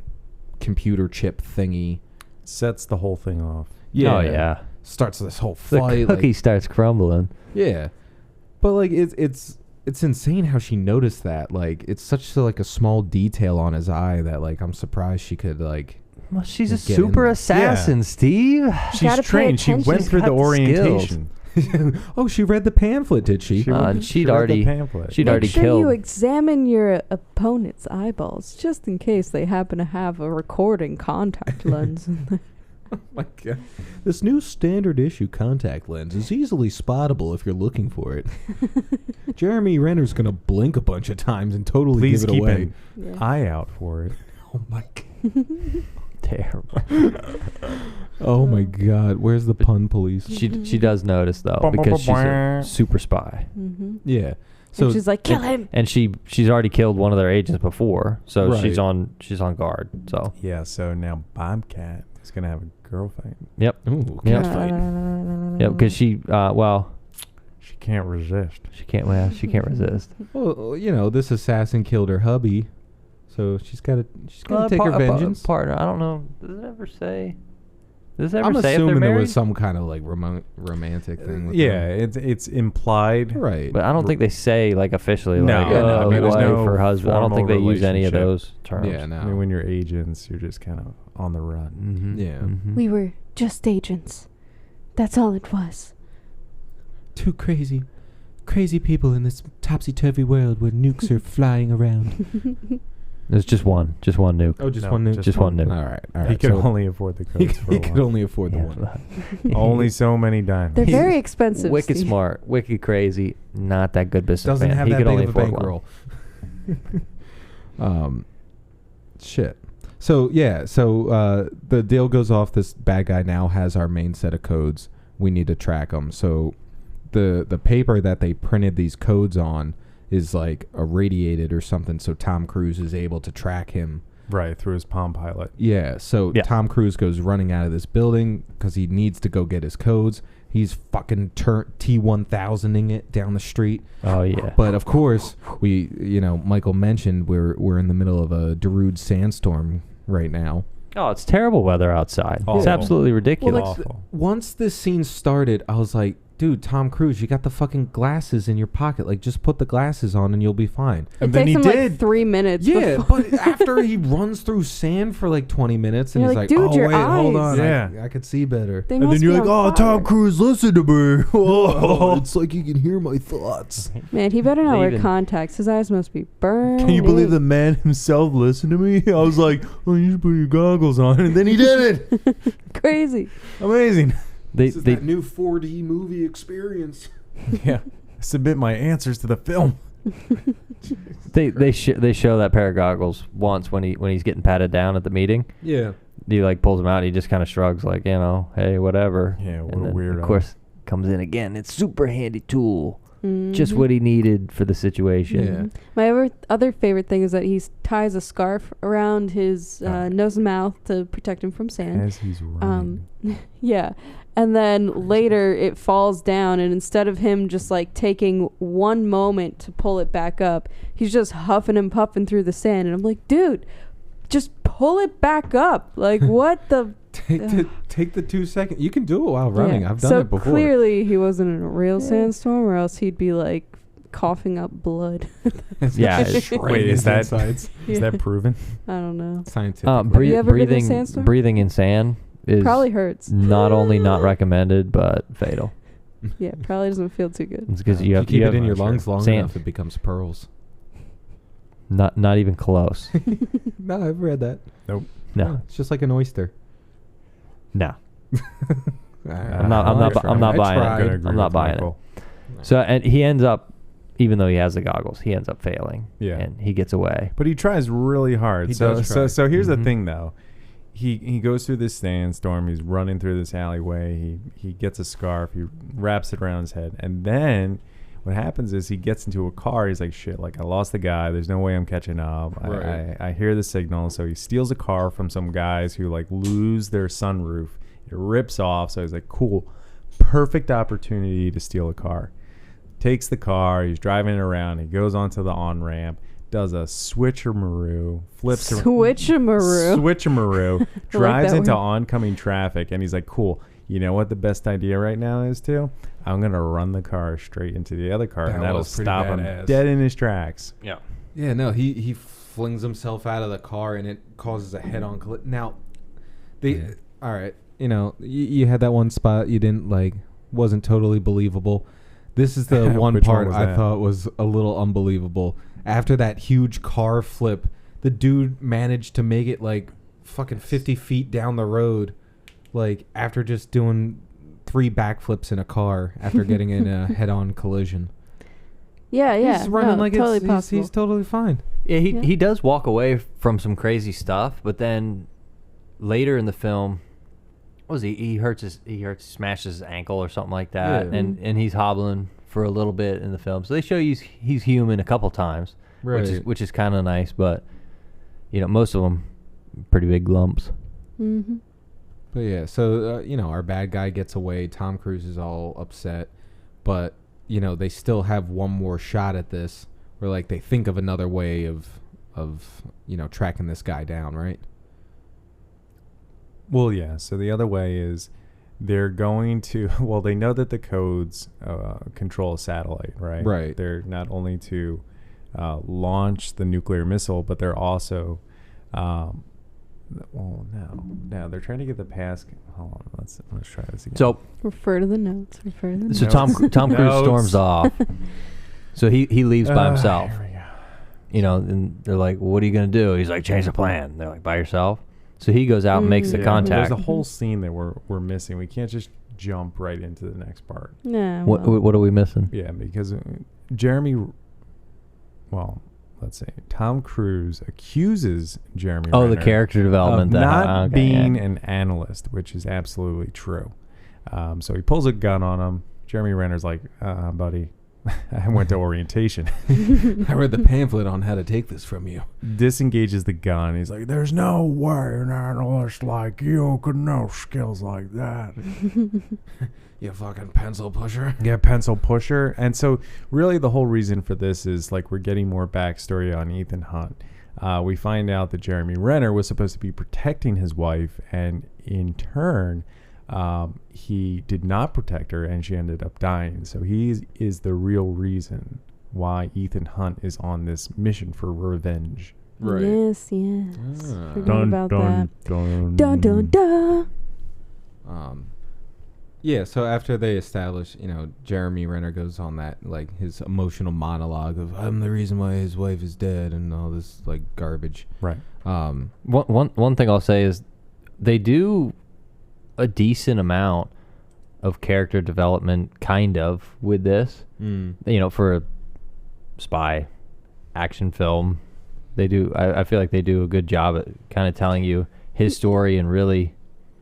computer chip thingy. Sets the whole thing off. Oh yeah. Starts this whole The fight. cookie starts crumbling. Yeah, but like it's insane how she noticed that. Like it's such like a small detail on his eye that like I'm surprised she could like. Well, she's a Get in super there. assassin, Steve. She's gotta pay trained. She attention. went She's through the got the orientation. Oh, she read the pamphlet, did she? She And read she'd the already pamphlet. she'd Make already sure killed. you examine your opponent's eyeballs, just in case they happen to have a recording contact lens. Oh my God. This new standard issue contact lens is easily spottable if you're looking for it. Jeremy Renner's gonna blink a bunch of times and totally Please give it keep away. an eye out for it. Oh my God. Terrible. Oh my God. Where's the pun police? She does notice though, because she's a super spy, Yeah. So So she's like, kill him. and she's already killed one of their agents before, so Right. she's on guard. So Yeah, so now Bobcat is going to have a girlfriend. yep, ooh, Yeah. cat fight. yep, because she She can't resist. she can't resist. Well, this assassin killed her hubby, so she's got to take her vengeance. Partner, I don't know. Does it ever say? Does it ever I'm say if they're assuming there married? was some kind of like romantic thing. With Yeah, them. it's implied. Right. But I don't think they say like officially No, like yeah, no, I mean, there's wife no or husband. I don't think they formal use any of relationship. those terms. Yeah, no. I mean, when you're agents, you're just kind of on the run. Mm-hmm. Yeah. We were just agents. That's all it was. Two crazy people in this topsy-turvy world where nukes are flying around. There's just one nuke. Oh, just No, one nuke? just one nuke. All right. He could so only afford the he, codes for he a could while. only afford the Yeah. one. Only so many diamonds. They're He's very expensive. Wicked Steve. smart, wicked crazy, not that good businessman. Doesn't have he that could big only of a afford one. bankroll. Shit. So the deal goes off. This bad guy now has our main set of codes. We need to track them. So the paper that they printed these codes on is like irradiated or something, so Tom Cruise is able to track him. Right, through his Palm Pilot. Yeah, so Yeah. Tom Cruise goes running out of this building because he needs to go get his codes. He's fucking T-1000ing it down the street. Oh yeah. But of course, Michael mentioned we're in the middle of a Darude sandstorm right now. Oh, it's terrible weather outside. It's Awful. absolutely ridiculous. Awful. Once this scene started, I was like, dude, Tom Cruise, you got the fucking glasses in your pocket. Like, just put the glasses on and you'll be fine. It And then takes he him did. like 3 minutes. Yeah, before- but after he runs through sand for like 20 minutes and You're he's like, like, "Dude, oh, your wait, hold eyes." on. Yeah. I could see better. They And must then you're be like, on oh, Tom fire." Cruise, listen to me. Oh, it's like you can hear my thoughts. Man, he better not They wear even- contacts. His eyes must be burned. Can you believe the man himself listened to me? I was like, oh, you should put your goggles on. And then he did it. Crazy. Amazing. they This is they that new 4D movie experience. Yeah. Submit my answers to the film. they show that pair of goggles once when he's getting patted down at the meeting. Yeah. He like pulls them out. And he just kind of shrugs like, hey, whatever. Yeah, what and a then, weirdo. Of course, comes in again. It's super handy tool. Just Mhm. what he needed for the situation. Yeah. My other favorite thing is that he ties a scarf around his nose and mouth to protect him from sand. As he's running. Yeah. And then later it falls down, and instead of him just like taking one moment to pull it back up, he's just huffing and puffing through the sand. And I'm like, dude, just pull it back up. Like, what the Take the 2 seconds. You can do it while running. I've done so it before. clearly he wasn't in a real sandstorm, or else he'd be like coughing up blood. Yeah. Wait, is that insides? is that proven? I don't know. Scientific? Have you ever been in a breathing sandstorm? breathing in sand is Probably hurts. not only not recommended but fatal. Yeah, probably doesn't feel too good. It's because If you you have keep you it in have your lungs long sand. enough, it becomes pearls. Not even close. No, I've read that. Nope. No, It's just like an oyster. no. I'm not buying it. I'm gonna agree I'm not with buying Michael. So and he ends up, even though he has the goggles, he ends up failing. Yeah. And he gets away. But he tries really hard. He so does so try. so here's Mhm. the thing though. He goes through this sandstorm, he's running through this alleyway, he gets a scarf, he wraps it around his head, and then what happens is he gets into a car, he's like, shit, like I lost the guy, there's no way I'm catching up. Right. I hear the signal, so he steals a car from some guys who like lose their sunroof. It rips off, so he's like, cool, perfect opportunity to steal a car. Takes the car, he's driving it around, he goes onto the on-ramp, does a switcheroo, flips around. Switcheroo. Drives that into word. oncoming traffic, and he's like, cool, you know what the best idea right now is too? I'm going to run the car straight into the other car, That and that'll was pretty stop him badass. dead in his tracks. Yeah. Yeah, no, he flings himself out of the car and it causes a head-on collision. Now, all right, you had that one spot you didn't like, wasn't totally believable. This is the one Which one part was I that? thought was a little unbelievable. After that huge car flip, the dude managed to make it like fucking 50 feet down the road, like after just doing 3 backflips in a car after getting in a head-on collision. Yeah, yeah. He's running no, like totally it's, possible. he's totally fine. Yeah, Yeah. he does walk away from some crazy stuff, but then later in the film, what was he smashes his ankle or something like that, Yeah. and he's hobbling for a little bit in the film. So they show you he's human a couple times, Right. which is kind of nice, but most of them pretty big lumps. Mm-hmm. But yeah, so our bad guy gets away. Tom Cruise is all upset, but they still have one more shot at this, where like they think of another way of tracking this guy down, right? Well, yeah, so the other way is they're going to, well, they know that the codes control a satellite, right? Right. They're not only to launch the nuclear missile, but they're also, they're trying to get the pass. Hold on, let's try this again. So Refer to the notes. Refer to the notes. so Tom Cruise Notes. storms off. So he leaves by himself. Here we go. And they're like, well, "What are you gonna do?" He's like, "Change the plan." They're like, "By yourself?" So he goes out and makes the Yeah, contact. There's a whole scene that we're missing. We can't just jump right into the next part. Nah, What well. what are we missing? Yeah, because let's say Tom Cruise accuses Jeremy Oh, the Renner character development. of that- not okay, being yeah. an analyst, which is absolutely true. So he pulls a gun on him. Jeremy Renner's like, buddy, I went to orientation. I read the pamphlet on how to take this from you. Disengages the gun. He's like, there's no way an analyst like you could know skills like that. You fucking pencil pusher. Yeah, pencil pusher. And so really the whole reason for this is like we're getting more backstory on Ethan Hunt. We find out that Jeremy Renner was supposed to be protecting his wife, and in turn, he did not protect her, and she ended up dying. So he is the real reason why Ethan Hunt is on this mission for revenge. Right. Yes. Ah. Forgot about that. dun. Dun dun dun. Yeah, so after they establish, Jeremy Renner goes on that, like, his emotional monologue of, I'm the reason why his wife is dead and all this, like, garbage. Right. One thing I'll say is they do a decent amount of character development, kind of, with this. For a spy action film, they do. I feel like they do a good job at kind of telling you his story and really.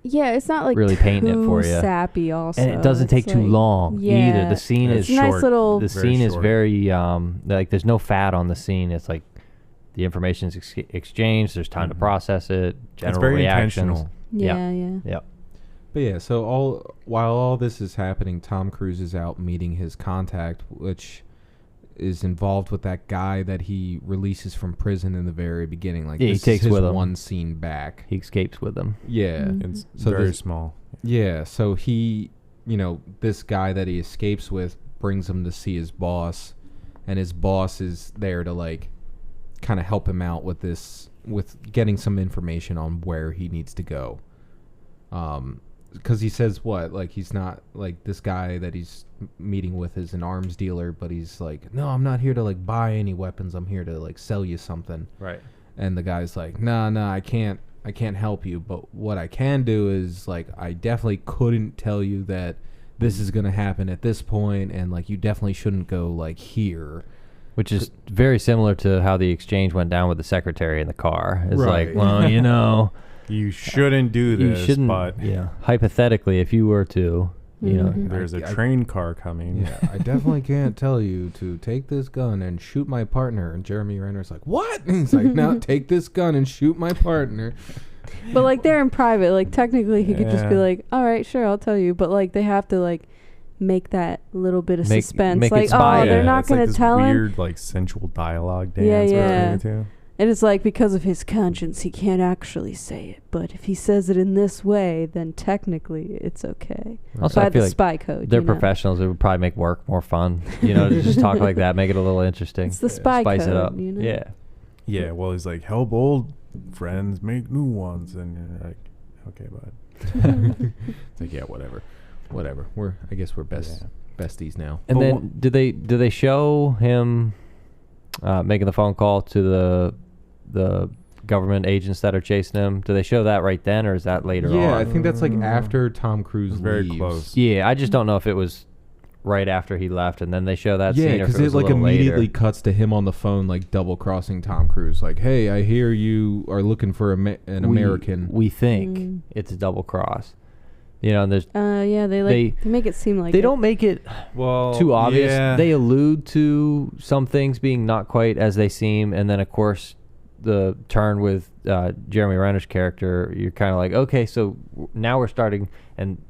Yeah, it's not like Really painting it too for ya. sappy. Also, And it doesn't take It's too like- long yeah, either. The scene It's is nice short. little. the Very scene is short. very like there's no fat on the scene. It's like the information is exchanged. There's time to process it. General It's very reactions. intentional. Yeah. Yep. But yeah, so while all this is happening, Tom Cruise is out meeting his contact, which is involved with that guy that he releases from prison in the very beginning. Like, Yeah, he this takes is his with him. one scene back. He escapes with them. Yeah. Mhm. It's So very this- small. Yeah, so he, this guy that he escapes with brings him to see his boss, and his boss is there to like kind of help him out with this, with getting some information on where he needs to go. Because he says like he's not, like, this guy that he's meeting with is an arms dealer, but he's like, no, I'm not here to like buy any weapons. I'm here to like sell you something. Right. And the guy's like, no, I can't help you. But what I can do is, like, I definitely couldn't tell you that this is going to happen at this point, and, like, you definitely shouldn't go, like, here. Which is very similar to how the exchange went down with the secretary in the car. It's Right. like, well, You shouldn't do you this, shouldn't. but Yeah. Hypothetically, if you were to, Mhm. there's a I- train car coming. Yeah, I definitely can't tell you to take this gun and shoot my partner. And Jeremy Renner's like, what? And he's like, no, take this gun and shoot my partner. But like they're in private. Like technically, he could just be Yeah. like, "All right, sure, I'll tell you." But like they have to like make that little bit of Make- suspense. make it Like, spy- oh, they're Yeah, not it's like gonna this tell him. weird, like, sensual dialogue dance. Yeah, between yeah. the two. And it's like because of his conscience, he can't actually say it. But if he says it in this way, then technically it's okay. Also, By I feel the like spy code. they're you know? professionals. It would probably make work more fun, to just talk like that, make it a little interesting. It's the spy Spice code. it up. You know? Yeah. Yeah, well, he's like, help old friends make new ones. And you're like, okay, bud. It's like, yeah, whatever. I guess we're besties now. And But then do they show him making the phone call to the government agents that are chasing him? Do they show that right then, or is that later Yeah, I on? think that's like after Tom Cruise Very leaves. close. Yeah, I just don't know if it was right after he left and then they show that Yeah, scene, or if because it it was a like little immediately later. cuts to him on the phone, like double crossing Tom Cruise. Like, hey, I hear you are looking for an American. We think Mm. it's a double cross. And there's Yeah, they They- make it seem like they it. don't make it Well, too obvious. yeah. They allude to some things being not quite as they seem, and then of course the turn with Jeremy Renner's character, you're kind of like, okay, so now we're starting, and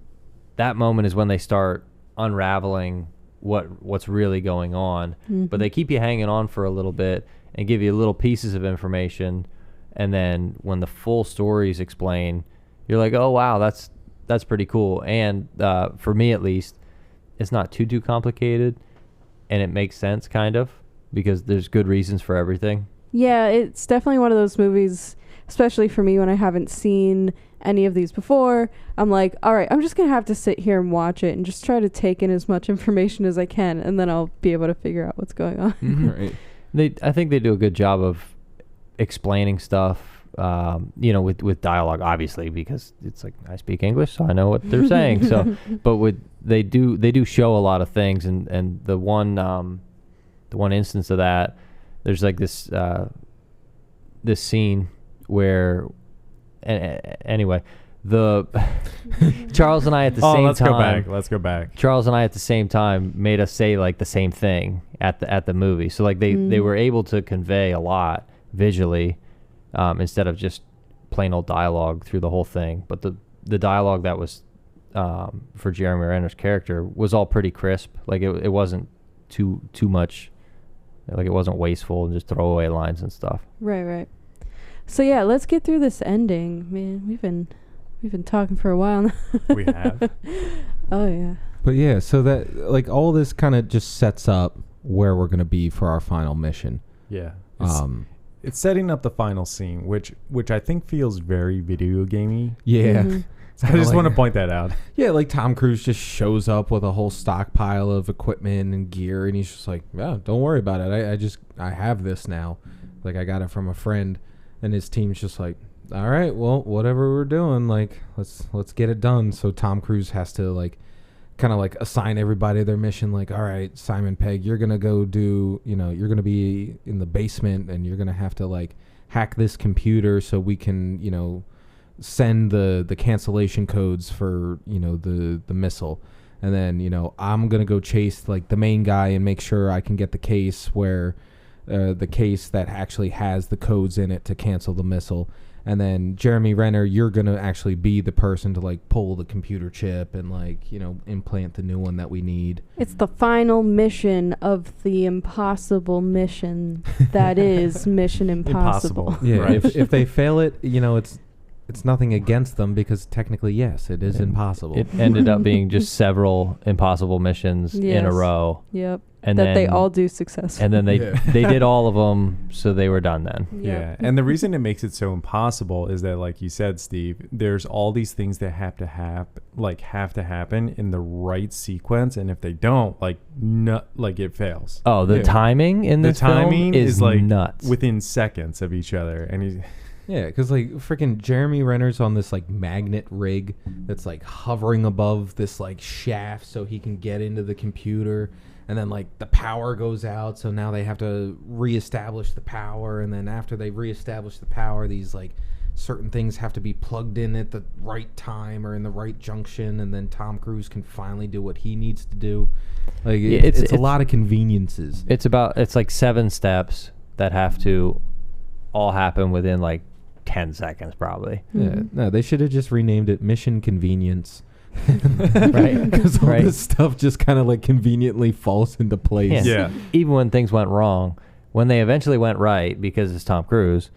that moment is when they start unraveling what's really going on. But they keep you hanging on for a little bit and give you little pieces of information, and then when the full story is explained, you're like, oh wow, that's pretty cool. And for me at least, it's not too complicated, and it makes sense kind of, because there's good reasons for everything. Yeah, it's definitely one of those movies, especially for me when I haven't seen any of these before. I'm like, all right, I'm just going to have to sit here and watch it and just try to take in as much information as I can, and then I'll be able to figure out what's going on. Right. I think they do a good job of explaining stuff, with dialogue, obviously, because it's like, I speak English, so I know what they're saying. So, but they do show a lot of things, and the one instance of that, there's like this scene where, anyway, the Charles and I at the same time. Let's go back. Charles and I at the same time made us say like the same thing at the movie. So like they were able to convey a lot visually, instead of just plain old dialogue through the whole thing. But the dialogue that was for Jeremy Renner's character was all pretty crisp. Like it wasn't too much. Like it wasn't wasteful and just throwaway lines and stuff. Right. So yeah, let's get through this ending. Man, we've been talking for a while now. We have. Oh yeah. But yeah, so that, like, all this kind of just sets up where we're going to be for our final mission. Yeah. It's setting up the final scene, which I think feels very video gamey. Yeah. Mhm. I just want to point that out. Yeah, like Tom Cruise just shows up with a whole stockpile of equipment and gear, and he's just like, yeah, don't worry about it. I have this now. Like, I got it from a friend, and his team's just like, all right, well, whatever we're doing, like, let's get it done. So Tom Cruise has to, like, kind of like assign everybody their mission. Like, all right, Simon Pegg, you're gonna go do, you're gonna be in the basement, and you're gonna have to like hack this computer so we can, send the cancellation codes for the missile. And then I'm gonna go chase like the main guy and make sure I can get the case where the case that actually has the codes in it to cancel the missile. And then Jeremy Renner, you're going to actually be the person to like pull the computer chip and like, you know, implant the new one that we need. It's the final mission of the impossible mission that is Mission Impossible. Impossible. Yeah, Right. if they fail it, you know, it's nothing against them because technically, yes, it is impossible. It ended up being just several impossible missions in a Yes. row. Yep. And that then, they all do successfully. And then they Yeah. they did all of them, so they were done then. Yeah, and the reason it makes it so impossible is that, like you said, Steve, there's all these things that have to happen in the right sequence, and if they don't, like, it fails. Oh, the Yeah. timing in The this timing film is like nuts. within seconds of each other, and he's Yeah, because like freaking Jeremy Renner's on this like magnet rig that's like hovering above this like shaft so he can get into the computer, and then like the power goes out, so now they have to reestablish the power, and then after they reestablish the power, these like certain things have to be plugged in at the right time or in the right junction, and then Tom Cruise can finally do what he needs to do. Like Yeah, it's a lot of conveniences. It's like 7 steps that have to all happen within like 10 seconds probably. Yeah, no, they should have just renamed it Mission Convenience. Right. Because all Right. this stuff just kind of like conveniently falls into place. Yeah. Even when things went wrong, when they eventually went right because it's Tom Cruise,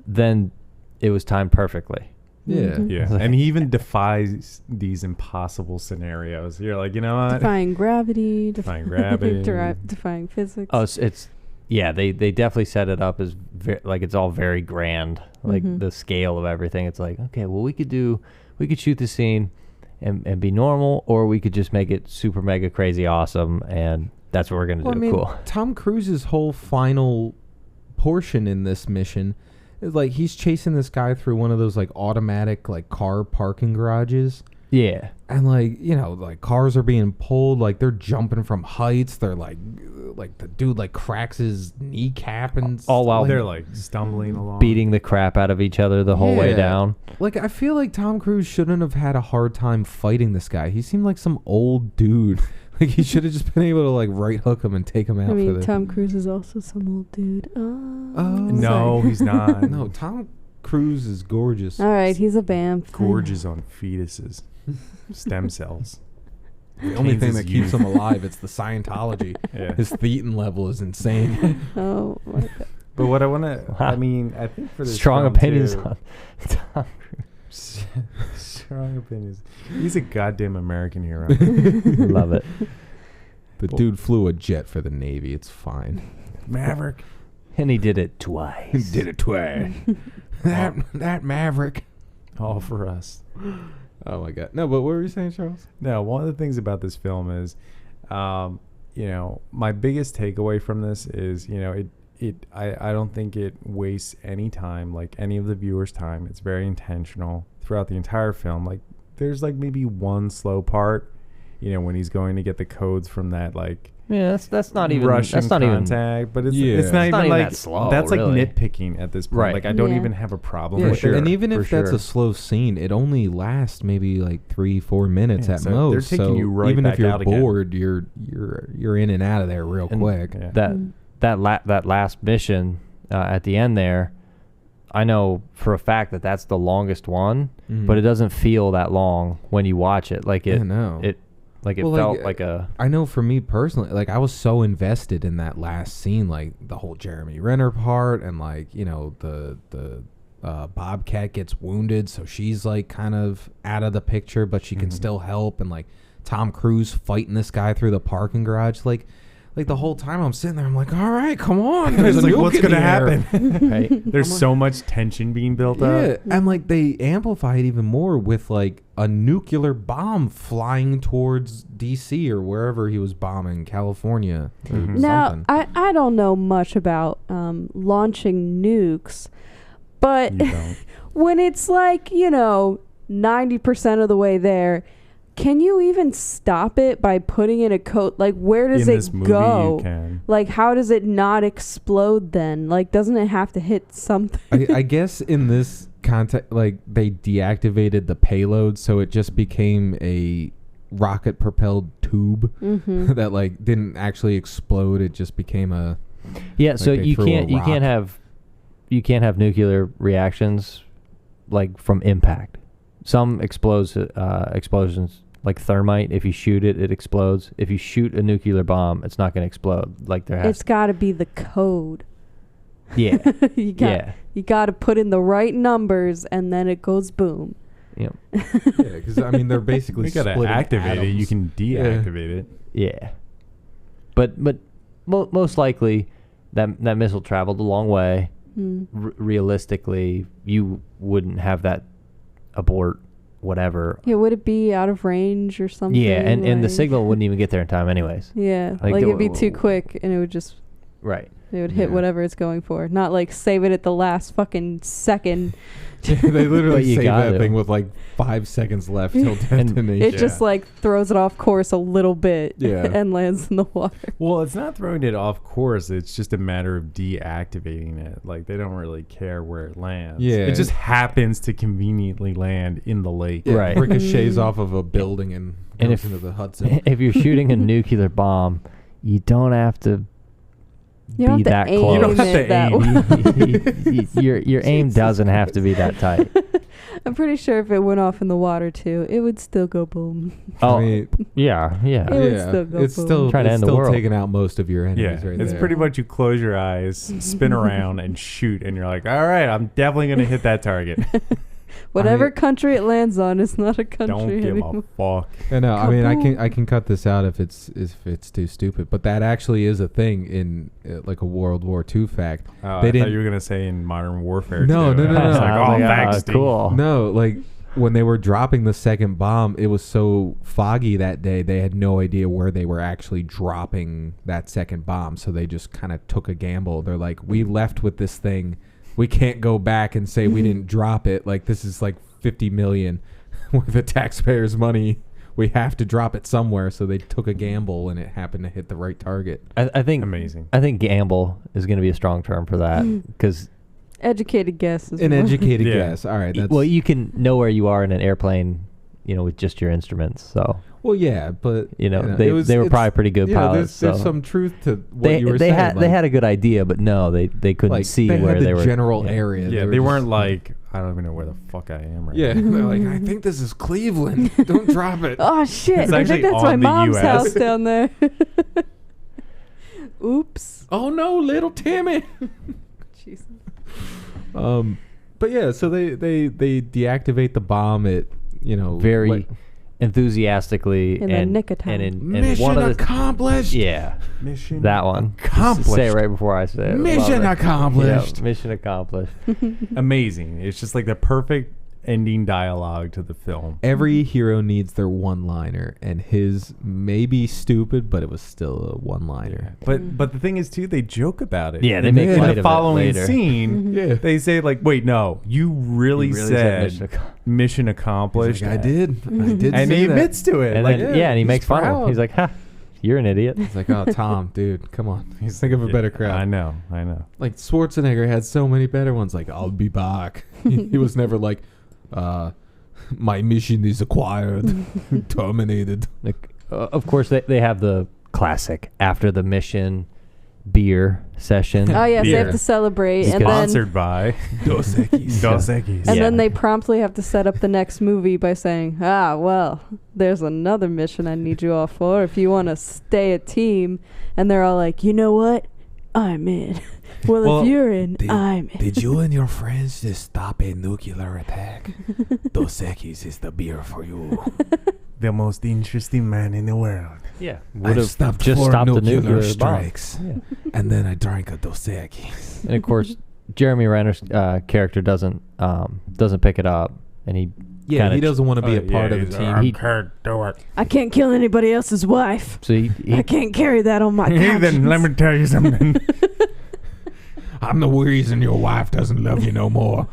then it was timed perfectly. Yeah. yeah, and he even defies these impossible scenarios. You're like, you know what? defying gravity, Defying gravity. defying physics. Oh, it's yeah. They definitely set it up as like it's all very grand, like Mhm. the scale of everything. It's like, okay, well we could shoot the scene and be normal, or we could just make it super mega crazy awesome, and that's what we're gonna Well, do. I mean, Cool. Tom Cruise's whole final portion in this mission is like he's chasing this guy through one of those like automatic like car parking garages. Yeah. And like, you know, like cars are being pulled, like they're jumping from heights. They're like the dude like cracks his kneecap and All while They're like stumbling along, Beating the crap out of each other the whole way Yeah. down. Like, I feel like Tom Cruise shouldn't have had a hard time fighting this guy. He seemed like some old dude. Like, he should have just been able to, like, right hook him and take him out I mean, for the... Tom Cruise is also some old dude. Oh, No, sorry. he's not. No, Tom Cruise is gorgeous. All right, he's a BAMF. Gorgeous on fetuses, stem cells. The only thing Kansas that keeps youth. him alive, it's the Scientology. Yeah. His thetan level is insane. Oh my god. But what I want to, Wow. I mean, I think for this Strong film, opinions too- on Tom Cruise. Strong opinions. He's a goddamn American hero. Love it. The dude flew a jet for the Navy. It's fine. Maverick. And he did it twice. He did it twice. that Maverick. All for us. Oh, my God. No, but what were you saying, Charles? No, one of the things about this film is, you know, my biggest takeaway from this is, you know, I don't think it wastes any time, like any of the viewers' time. It's very intentional throughout the entire film. Like, there's like maybe one slow part, you know, when he's going to get the codes from that, like, Yeah, that's not even Russian that's not even contact, but it's Yeah. it's not It's even not even like that slow, that's like really. nitpicking at this point. Right. Like I don't Yeah. even have a problem Yeah, with sure. it. and even for if that's sure. a slow scene, it only lasts maybe like 3-4 minutes Yeah, at so most. they're taking so you right even back if you're out again. bored, you're in and out of there real And quick. Yeah. that last mission at the end there. I know for a fact that that's the longest one, Mhm. but it doesn't feel that long when you watch it. Like it, Yeah, no. it Well, like, felt like a. I know for me personally, like I was so invested in that last scene, like the whole Jeremy Renner part, and like, you know, the Bobcat gets wounded, so she's like kind of out of the picture, but she can Mhm. still help, and like Tom Cruise fighting this guy through the parking garage, like the whole time I'm sitting there, I'm like, all right, come on, there's It's a like nuke what's in the gonna air. happen? Right. There's so much tension being built Yeah, up. and like they amplify it even more with like a nuclear bomb flying towards DC or wherever he was bombing, California or Mhm. Now, something. I don't know much about launching nukes, but You don't. when it's like, you know, 90% of the way there, can you even stop it by putting in a coat? Like, where does In it this movie, go? you can. Like, how does it not explode then? Like, doesn't it have to hit something? I guess in this context, like they deactivated the payload, so it just became a rocket-propelled tube Mm-hmm. that like didn't actually explode. It just became a Yeah, so Like they you threw a can't rock. have nuclear reactions like from impact. Some explosions, like thermite, if you shoot it, it explodes. If you shoot a nuclear bomb, it's not going to explode. Like there has It's got to be the code. Yeah. you got Yeah. you got to put in the right numbers, and then it goes boom. Yep. Yeah, because I mean they're basically You gotta splitting activate it. You atoms. can deactivate it. Yeah. But most likely that missile traveled a long way. Hmm. Realistically, you wouldn't have that abort whatever. Yeah, would it be out of range or something? Yeah, and the like- signal wouldn't even get there in time anyways. Yeah, like like the- it'd be too quick, and it would just Right. it would hit Yeah. whatever it's going for. Not like save it at the last fucking second. Yeah, they literally But you save gotta. that thing with like 5 seconds left till And detonation. It just like throws it off course a little bit. Yeah. and lands in the water. Well, it's not throwing it off course. It's just a matter of deactivating it. Like they don't really care where it lands. Yeah. It just happens to conveniently land in the lake. Yeah, Right. ricochets Mm. off of a building and And goes if- into the Hudson. If you're shooting a nuclear bomb, you don't have to You don't be have that to aim close. You don't have it to that aim. way. your aim doesn't have to be that tight. I'm pretty sure if it went off in the water too, it would still go boom. Oh, I mean, yeah. It would still go it's boom. still, Trying to it's end the still world. taking out most of your Yeah, enemies right it's there. pretty much you close your eyes, spin around, and shoot, and you're like, all right, I'm definitely going to hit that target. Whatever country it lands on, it's not a country Don't give anymore. a fuck. I know. I mean, Kaboom. I can cut this out if it's too stupid, but that actually is a thing in like a World War II fact. Oh, They I thought didn't- you were going to say in Modern Warfare. No, too. no, no, I was no. like, I was oh, like, thanks, ah, Steve. cool. No, like when they were dropping the second bomb, it was so foggy that day they had no idea where they were actually dropping that second bomb, so they just kind of took a gamble. They're like, we left with this thing. We can't go back and say we didn't drop it. Like this is like 50 million worth of taxpayers' money. We have to drop it somewhere, so they took a gamble and it happened to hit the right target. I think Amazing. I think gamble is going to be a strong term for that because Educated guess is An more- educated Yeah. guess. All right. That's, well, you can know where you are in an airplane, with just your instruments. So well, yeah, but they it was- they were it's- probably pretty good you know, pilots. there's so some truth to what they you were they saying. had they had a good idea, but no, they couldn't like, see they where had the they were. general yeah. area. Yeah, were they just- weren't like, I don't even know where the fuck I am right Yeah, now. they're like, I think this is Cleveland. Don't drop it. Oh shit! It's I actually think that's my on the mom's US. house down there. Oops. Oh no, little Timmy. Jesus. But yeah, so they deactivate the bomb at Very like, enthusiastically In the and nick of time. and mission one of the accomplished. yeah Mission that one. accomplished. Say it right before I say it. Love Mission it. accomplished. Yeah, mission accomplished. Amazing. It's just like the perfect ending dialogue to the film. Every hero needs their one-liner, and his may be stupid, but it was still a one-liner. But the thing is too, they joke about it. Yeah, they in make in light the of it following later. scene. Yeah. They say like, "Wait, no, you really, You really said, mission mission accomplished." He's like, I did. I did and say he that. admits to it. And like, then and he he's makes fun of him. proud. He's like, "Ha, you're an idiot." It's like, oh, Tom, dude, come on. Think of a better crowd. I know. Like Schwarzenegger had so many better ones. Like, I'll be back. He was never like, my mission is acquired, terminated. Like, of course, they have the classic after the mission beer session. Oh yes, they Beer. have to celebrate, He's and then Sponsored by Dos Equis. Dos Equis. and Yeah. then they promptly have to set up the next movie by saying, well, there's another mission I need you all for if you want to stay a team. And they're all like, you know what? I'm in. Well, if you're in, I'm in. Did you and your friends just stop a nuclear attack? Dos Equis is the beer for you. The most interesting man in the world. Yeah, I would have stopped just 4 stopped the nuclear nuclear bomb. strikes, Yeah. and then I drank a Dos Equis. And of course, Jeremy Renner's character doesn't pick it up, and he Yeah, kinda he doesn't want to be a part of he's the like, team. "I'm He- Kurt, do it." I can't kill anybody else's wife. so he I can't carry that on my Hey, then let conscience. me tell you something. I'm the reason your wife doesn't love you no more.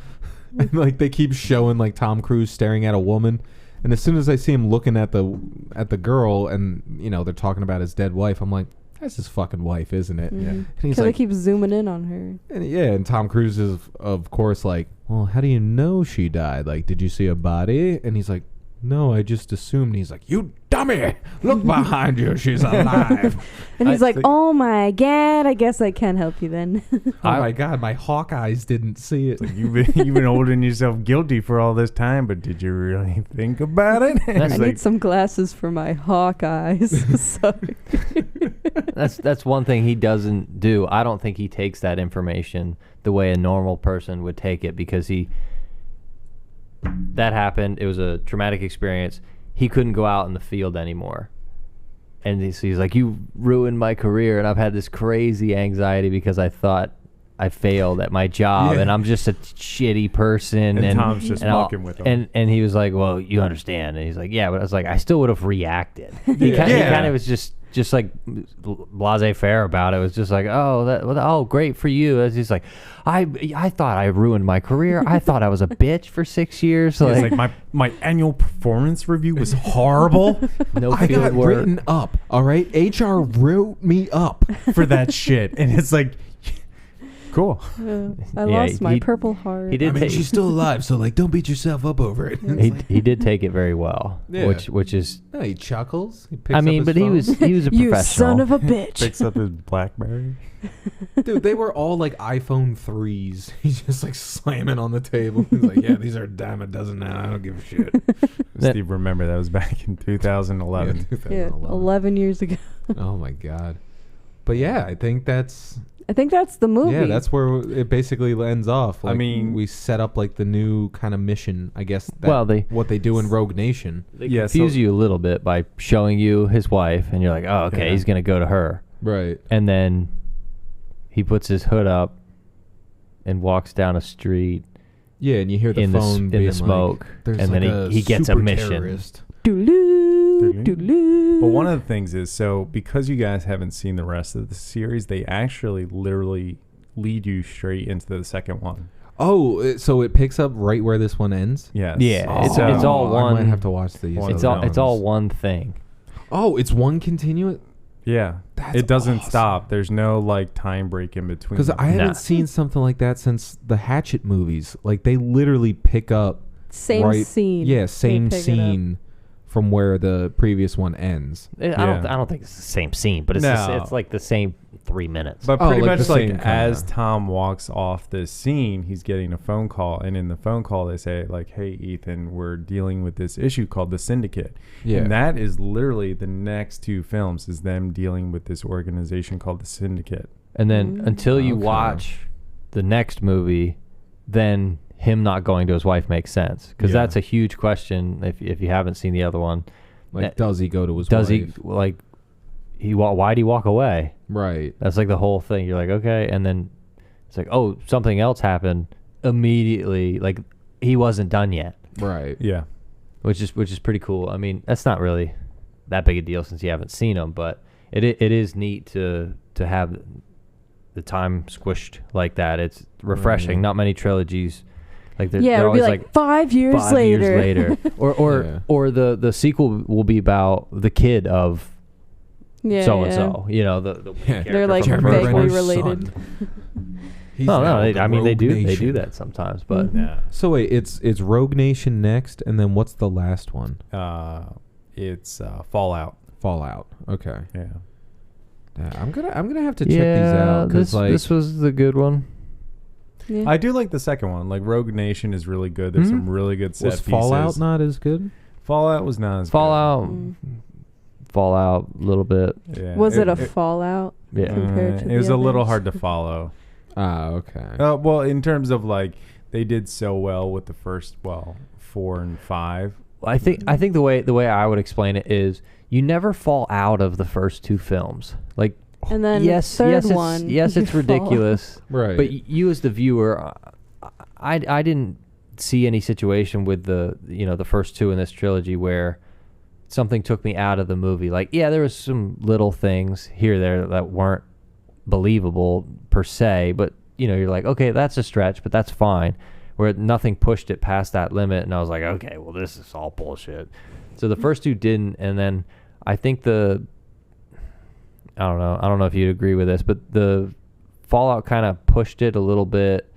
And, like they keep showing like Tom Cruise staring at a woman, and as soon as I see him looking at the girl, and they're talking about his dead wife, I'm like, that's his fucking wife, isn't it? Mhm. And he's Because like, they keep zooming in on her. and Tom Cruise is of course like, well, how do you know she died? Like, did you see a body? And he's like, no, I just assumed. And he's like, you dumb dummy, look behind you. She's alive. And he's like, think- "Oh my god, I guess I can help you then." Oh my God, my hawk eyes didn't see it. You've been holding yourself guilty for all this time, but did you really think about it? I It's need some glasses for my hawk eyes. Sorry. That's one thing he doesn't do. I don't think he takes that information the way a normal person would take it, because that happened. It was a traumatic experience. He couldn't go out in the field anymore. And he's like, you ruined my career, and I've had this crazy anxiety because I thought I failed at my job, Yeah. and I'm just a shitty person. And Tom's just I'll- fucking with him. And he was like, well, you understand. And he's like, yeah, but I was like, I still would have reacted. He Yeah. kind of was just like laissez-faire about it. It was just like, oh, great for you. It's just like, I thought I ruined my career. I thought I was a bitch for 6 years. It's like my annual performance review was horrible no I field got work. written up. All right, HR wrote me up. for that shit, and it's like, cool. I Yeah, lost my he- purple heart. He did. I mean, take, she's still alive, so like, don't beat yourself up over it. he did take it very well, Yeah. which is. No, he chuckles. He picks I up mean, his but he phone. was a You professional. son of a bitch. Picks up his BlackBerry. Dude, they were all like iPhone 3s. He's just like slamming on the table. He's like, yeah, these are a dime a dozen now. I don't give a shit. That- Steve, remember that was back in 2011. Yeah, 2011. 11 years ago. Oh my God. But yeah, I think that's I think that's the movie. yeah, that's where it basically ends off. I Like, mean- we set up like the new kind of mission, I guess. That, Well, they- what they do in Rogue Nation. They Yeah, confuse so- you a little bit by showing you his wife, and you're like, oh, okay, Yeah. he's gonna go to her, Right. and then he puts his hood up and walks down a street Yeah, and you hear the in the phone being in the smoke, like, "There's and then like he gets a super mission. terrorist." Doodaloo, doodaloo. But one of the things is, so because you guys haven't seen the rest of the series, they actually literally lead you straight into the second one. Oh, so it picks up right where this one ends. Yes. Yeah, it's So- all I might one- have to watch these. One It's of other all it's all ones. one thing. Oh, it's one continuous. Yeah. That's it doesn't awesome. stop. There's no like time break in between. Because them. I haven't Nah. seen something like that since the Hatchet movies. Like they literally pick up Same right, scene. Yeah, They same pick it up. scene from where the previous one ends. I don't think it's the same scene, but No. it's like the same 3 minutes. But Oh, pretty like much the like same as kinda. Tom walks off this scene, he's getting a phone call, and in the phone call they say like, "Hey Ethan, we're dealing with this issue called the Syndicate." Yeah. And that is literally the next two films is them dealing with this organization called the Syndicate. And then until you Okay. watch the next movie, then him not going to his wife makes sense, because Yeah. that's a huge question. If you haven't seen the other one, Like, does he go to his does wife? he like why'd he walk away? Right. That's like the whole thing. You're like, okay, and then it's like, oh, something else happened immediately. Like he wasn't done yet, Right. Yeah. which is pretty cool. I mean, that's not really that big a deal since you haven't seen them, but it is neat to have the time squished like that. It's refreshing. Right. Not many trilogies like they're, Yeah, they're it'll be always like 5 years 5 later. years later, or Yeah. or the sequel will be about the kid of Yeah, so and so. You know, the Yeah. They're character like from the Jeremy first vaguely one. Renner's related. son. He's No, now no. the I mean, they Rogue do Nation. that sometimes, but Yeah. So wait, it's Rogue Nation next, and then what's the last one? It's Fallout. Fallout. Okay. Yeah. Yeah, I'm gonna have to check these out because like this was the good one. Yeah. I do like the second one. Like Rogue Nation is really good. There's Mhm. some really good set was pieces. Fallout not as good? Fallout was not as Fallout, Mm. Fallout, a little bit. good. Yeah. Was it a Fallout? Yeah. compared to it was the a little others? hard to follow. Ah, okay. Well, in terms of like they did so well with the first 4 and 5. I think the way I would explain it is you never fall out of the first two films. Like And then yes, the third yes, one. yes, you it's fall. ridiculous. Right. But you as the viewer, I didn't see any situation with the first two in this trilogy where something took me out of the movie. Like, yeah, there was some little things here or there that weren't believable per se, but you're like, okay, that's a stretch, but that's fine. Where nothing pushed it past that limit, and I was like, okay, well, this is all bullshit. So the first two didn't, and then I think I don't know if you'd agree with this, but the Fallout kind of pushed it a little bit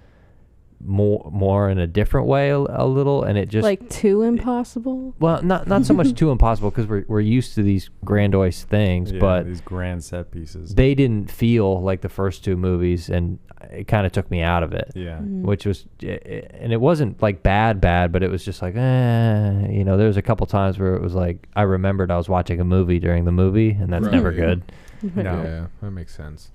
more in a different way a little, and it just Like too impossible. well, not so much too impossible because we're used to these grandiose things, Yeah, but these grand set pieces. they didn't feel like the first two movies, and it kind of took me out of it. Yeah. Mhm. Which was, and it wasn't like bad, but it was just like, you know, there was a couple times where it was like, I remembered I was watching a movie during the movie, and that's Right. never good. No. Yeah, that makes sense.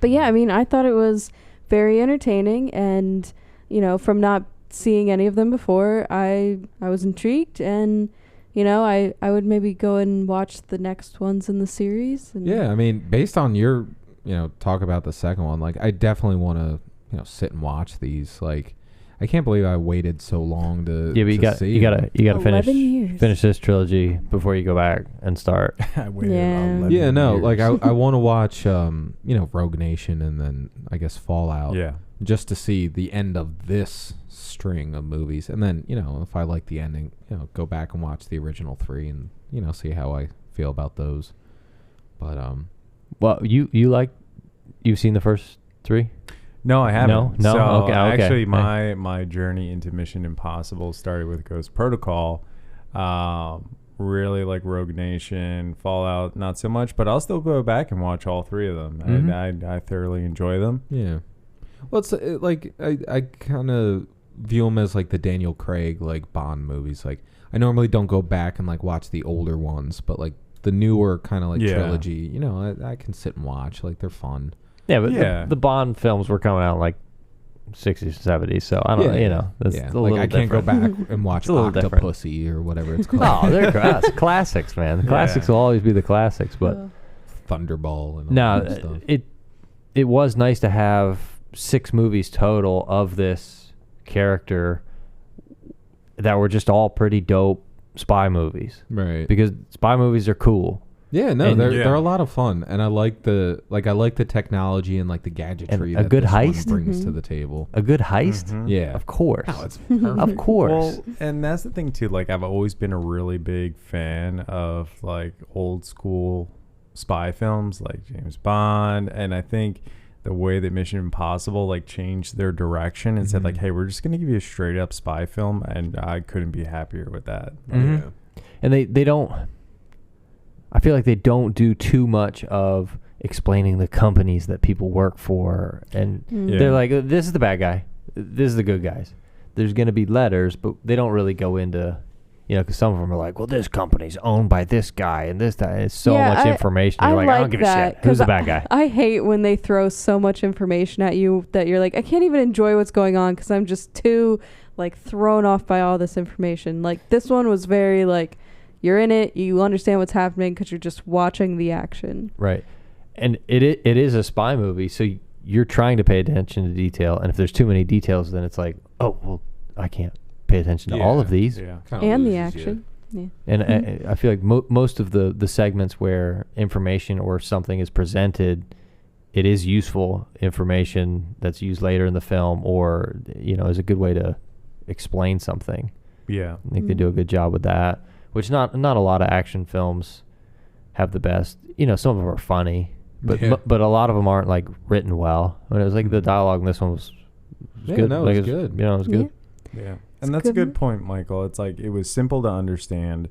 But yeah, I mean, I thought it was very entertaining, and you know, from not seeing any of them before, I was intrigued, and you know, I would maybe go and watch the next ones in the series. And Yeah, I mean, based on your, talk about the second one, like, I definitely want to, sit and watch these. Like, I can't believe I waited so long to. Yeah, but you gotta 11 years. finish this trilogy before you go back and start. I waited Yeah. 11 Yeah, no, like years. I want to watch, Rogue Nation and then I guess Fallout. Yeah. Just to see the end of this string of movies, and then if I like the ending, go back and watch the original 3 and see how I feel about those. But Well, you've seen the first 3? No, I haven't. No? So Okay. actually, my journey into Mission Impossible started with Ghost Protocol. Really like Rogue Nation, Fallout, not so much, but I'll still go back and watch all 3 of them. Mhm. I thoroughly enjoy them. yeah, well, it's like I kind of view them as like the Daniel Craig like Bond movies. Like, I normally don't go back and like watch the older ones, but like the newer kind of like Yeah. trilogy, I can sit and watch. Like, they're fun. Yeah, but Yeah. The Bond films were coming out in like 60s, 70s, so I don't know, that's a little like I can't different. go back and watch It's a little different. Octopussy or whatever it's called. Oh, they're classics, man. The classics will always be the classics, but Thunderball and all no, that stuff. it was nice to have 6 movies total of this character that were just all pretty dope spy movies, Right. because spy movies are cool. Yeah, no, And- they're a lot of fun, and I like the technology and like the gadgetry And a that good this one heist? brings to Mhm. the table. A good heist, Mhm. Yeah, of course, no, it's of course. Well, and that's the thing too. Like, I've always been a really big fan of like old school spy films, like James Bond, and I think the way that Mission Impossible like changed their direction and said like, Mhm. "Hey, we're just gonna give you a straight up spy film," and I couldn't be happier with that. Mhm. And they don't. I feel like they don't do too much of explaining the companies that people work for, and Mm. they're like, "This is the bad guy. This is the good guys." There's going to be letters, but they don't really go into, because some of them are like, "Well, this company's owned by this guy and this guy." It's so Yeah, much information. You're like, "I don't give a shit. Who's the bad guy?" I hate when they throw so much information at you that you're like, I can't even enjoy what's going on because I'm just too like thrown off by all this information. Like, this one was very like, you're in it, you understand what's happening because you're just watching the action. Right. And it is a spy movie, so you're trying to pay attention to detail, and if there's too many details, then it's like, oh, well, I can't pay attention to all of these. Yeah. Kinda And the loses action. Yeah. And Mhm. I feel like most of the segments where information or something is presented, it is useful information that's used later in the film, or is a good way to explain something. Yeah. I think they do a good job with that, which not a lot of action films have the best. Some of them are funny, but Yeah. but a lot of them aren't like written well. And it was like the dialogue in this one was Yeah, good. no, Like, it's good. It was good. Yeah. It's And that's a good good point, Michael. It's like it was simple to understand.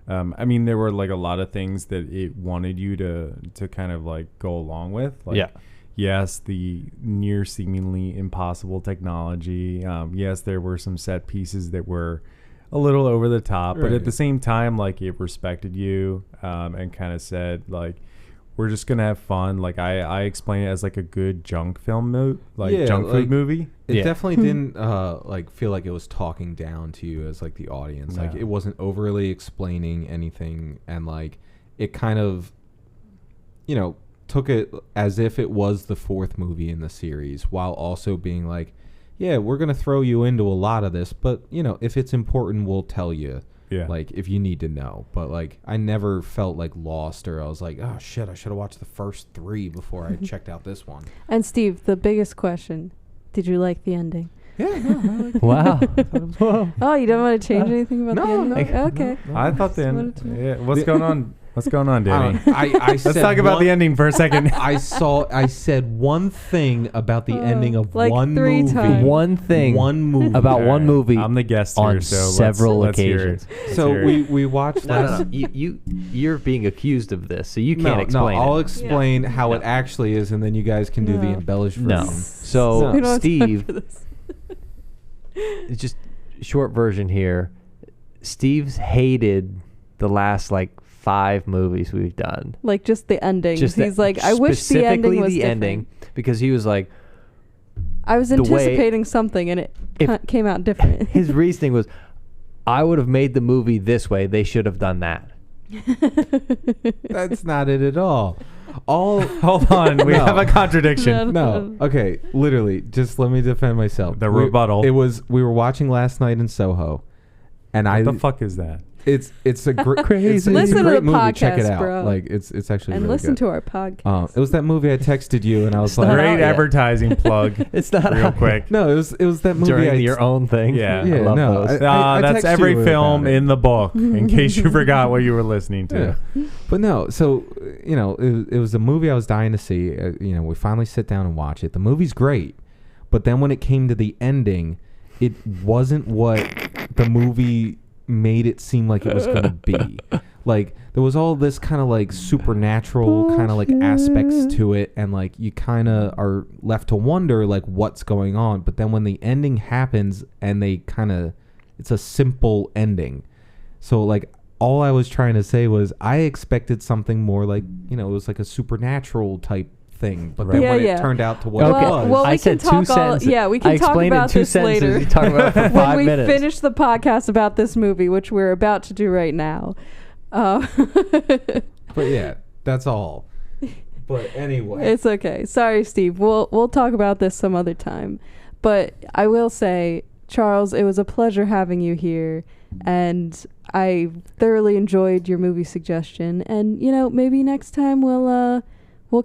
I mean, there were like a lot of things that it wanted you to kind of like go along with. Like, Yeah. yes, the near seemingly impossible technology. Yes, there were some set pieces that were a little over the top, but at Right. the same time, like it respected you and kind of said like, we're just gonna have fun. Like I explain it as like a good junk film Yeah, junk like- food movie. It Yeah. definitely didn't like feel like it was talking down to you as like the audience. Like, No. it wasn't overly explaining anything, and like it kind of took it as if it was the 4th movie in the series, while also being like, yeah, we're gonna throw you into a lot of this, but if it's important, we'll tell you. Yeah. Like, if you need to know. But like, I never felt like lost, or I was like, oh shit, I should have watched the first 3 before I checked out this one. And Steve, the biggest question, did you like the ending? Yeah, no, I liked it. Wow. Oh, you don't want to change anything about the No, ending? no, Okay. I thought Just wanted then, to know. yeah, what's going on? What's going on, Danny? I Let's talk about the ending for a second. I said one thing about the ending of like one 3 movie. times. One thing One movie. about All one right, movie I'm the guest on here, so several let's hear it. occasions. Let's So hear it. we watched last. You're being accused of this, so you can't No, explain I'll it. explain how it actually is, and then you guys can do the No. embellished No. version. So We don't have time Steve, for this. it's just short version here. Steve's hated the last like 5 movies we've done. Like just the ending. Just He's that- like, I wish the ending specifically was the different. ending, because he was like, I was the way- anticipating something and it If- came out different. his reasoning was, I would have made the movie this way. They should have done that. That's not it at all. All Hold on, we No. have a contradiction. no. Okay, literally, just let me defend myself. The rebuttal. We were watching last night in Soho, and What the fuck is that? It's a great Crazy. It's Listen a to great the movie. Check it podcast, out. bro. Like it's actually and really listen good. to our podcast. It was that movie I texted you, and I was like, not Great out yet. advertising plug. It's not real out quick. no, it was that movie. during your own thing. Yeah. I Yeah, love no, those. I That's text every you film about it. in the book, in case you forgot what you were listening to. Yeah. But no, so it was a movie I was dying to see. We finally sit down and watch it. The movie's great, but then when it came to the ending, it wasn't what the movie made it seem like it was going to be. Like there was all this kind of like supernatural kind of like aspects to it, and like you kind of are left to wonder like what's going on. But then when the ending happens and it's a simple ending. So like all I was trying to say was I expected something more like, it was like a supernatural type thing. But then Right. when Yeah, it turned out to what Okay. it was. Well, I we said can 2 talk all. sentences. Yeah, we I can talk explained it in about 2 this sentences. later. You talk about it for when 5 we minutes. finish the podcast about this movie, which we're about to do right now. But yeah, that's all. But anyway. It's okay. Sorry, Steve. We'll talk about this some other time. But I will say, Charles, it was a pleasure having you here, and I thoroughly enjoyed your movie suggestion. And maybe next time we'll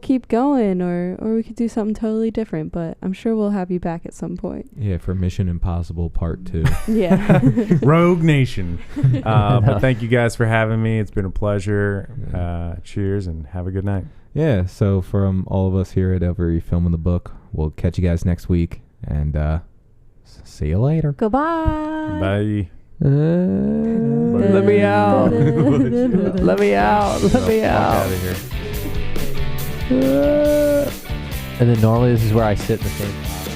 keep going, or we could do something totally different. But I'm sure we'll have you back at some point. Yeah, for Mission Impossible Part 2. Yeah. Rogue Nation. But thank you guys for having me. It's been a pleasure. Cheers and have a good night. Yeah, so from all of us here at Every Film in the Book, we'll catch you guys next week, and see you later. Goodbye. Bye. Let me out. Let me out. Let me out. Out of here. And then normally this is where I sit in the same spot.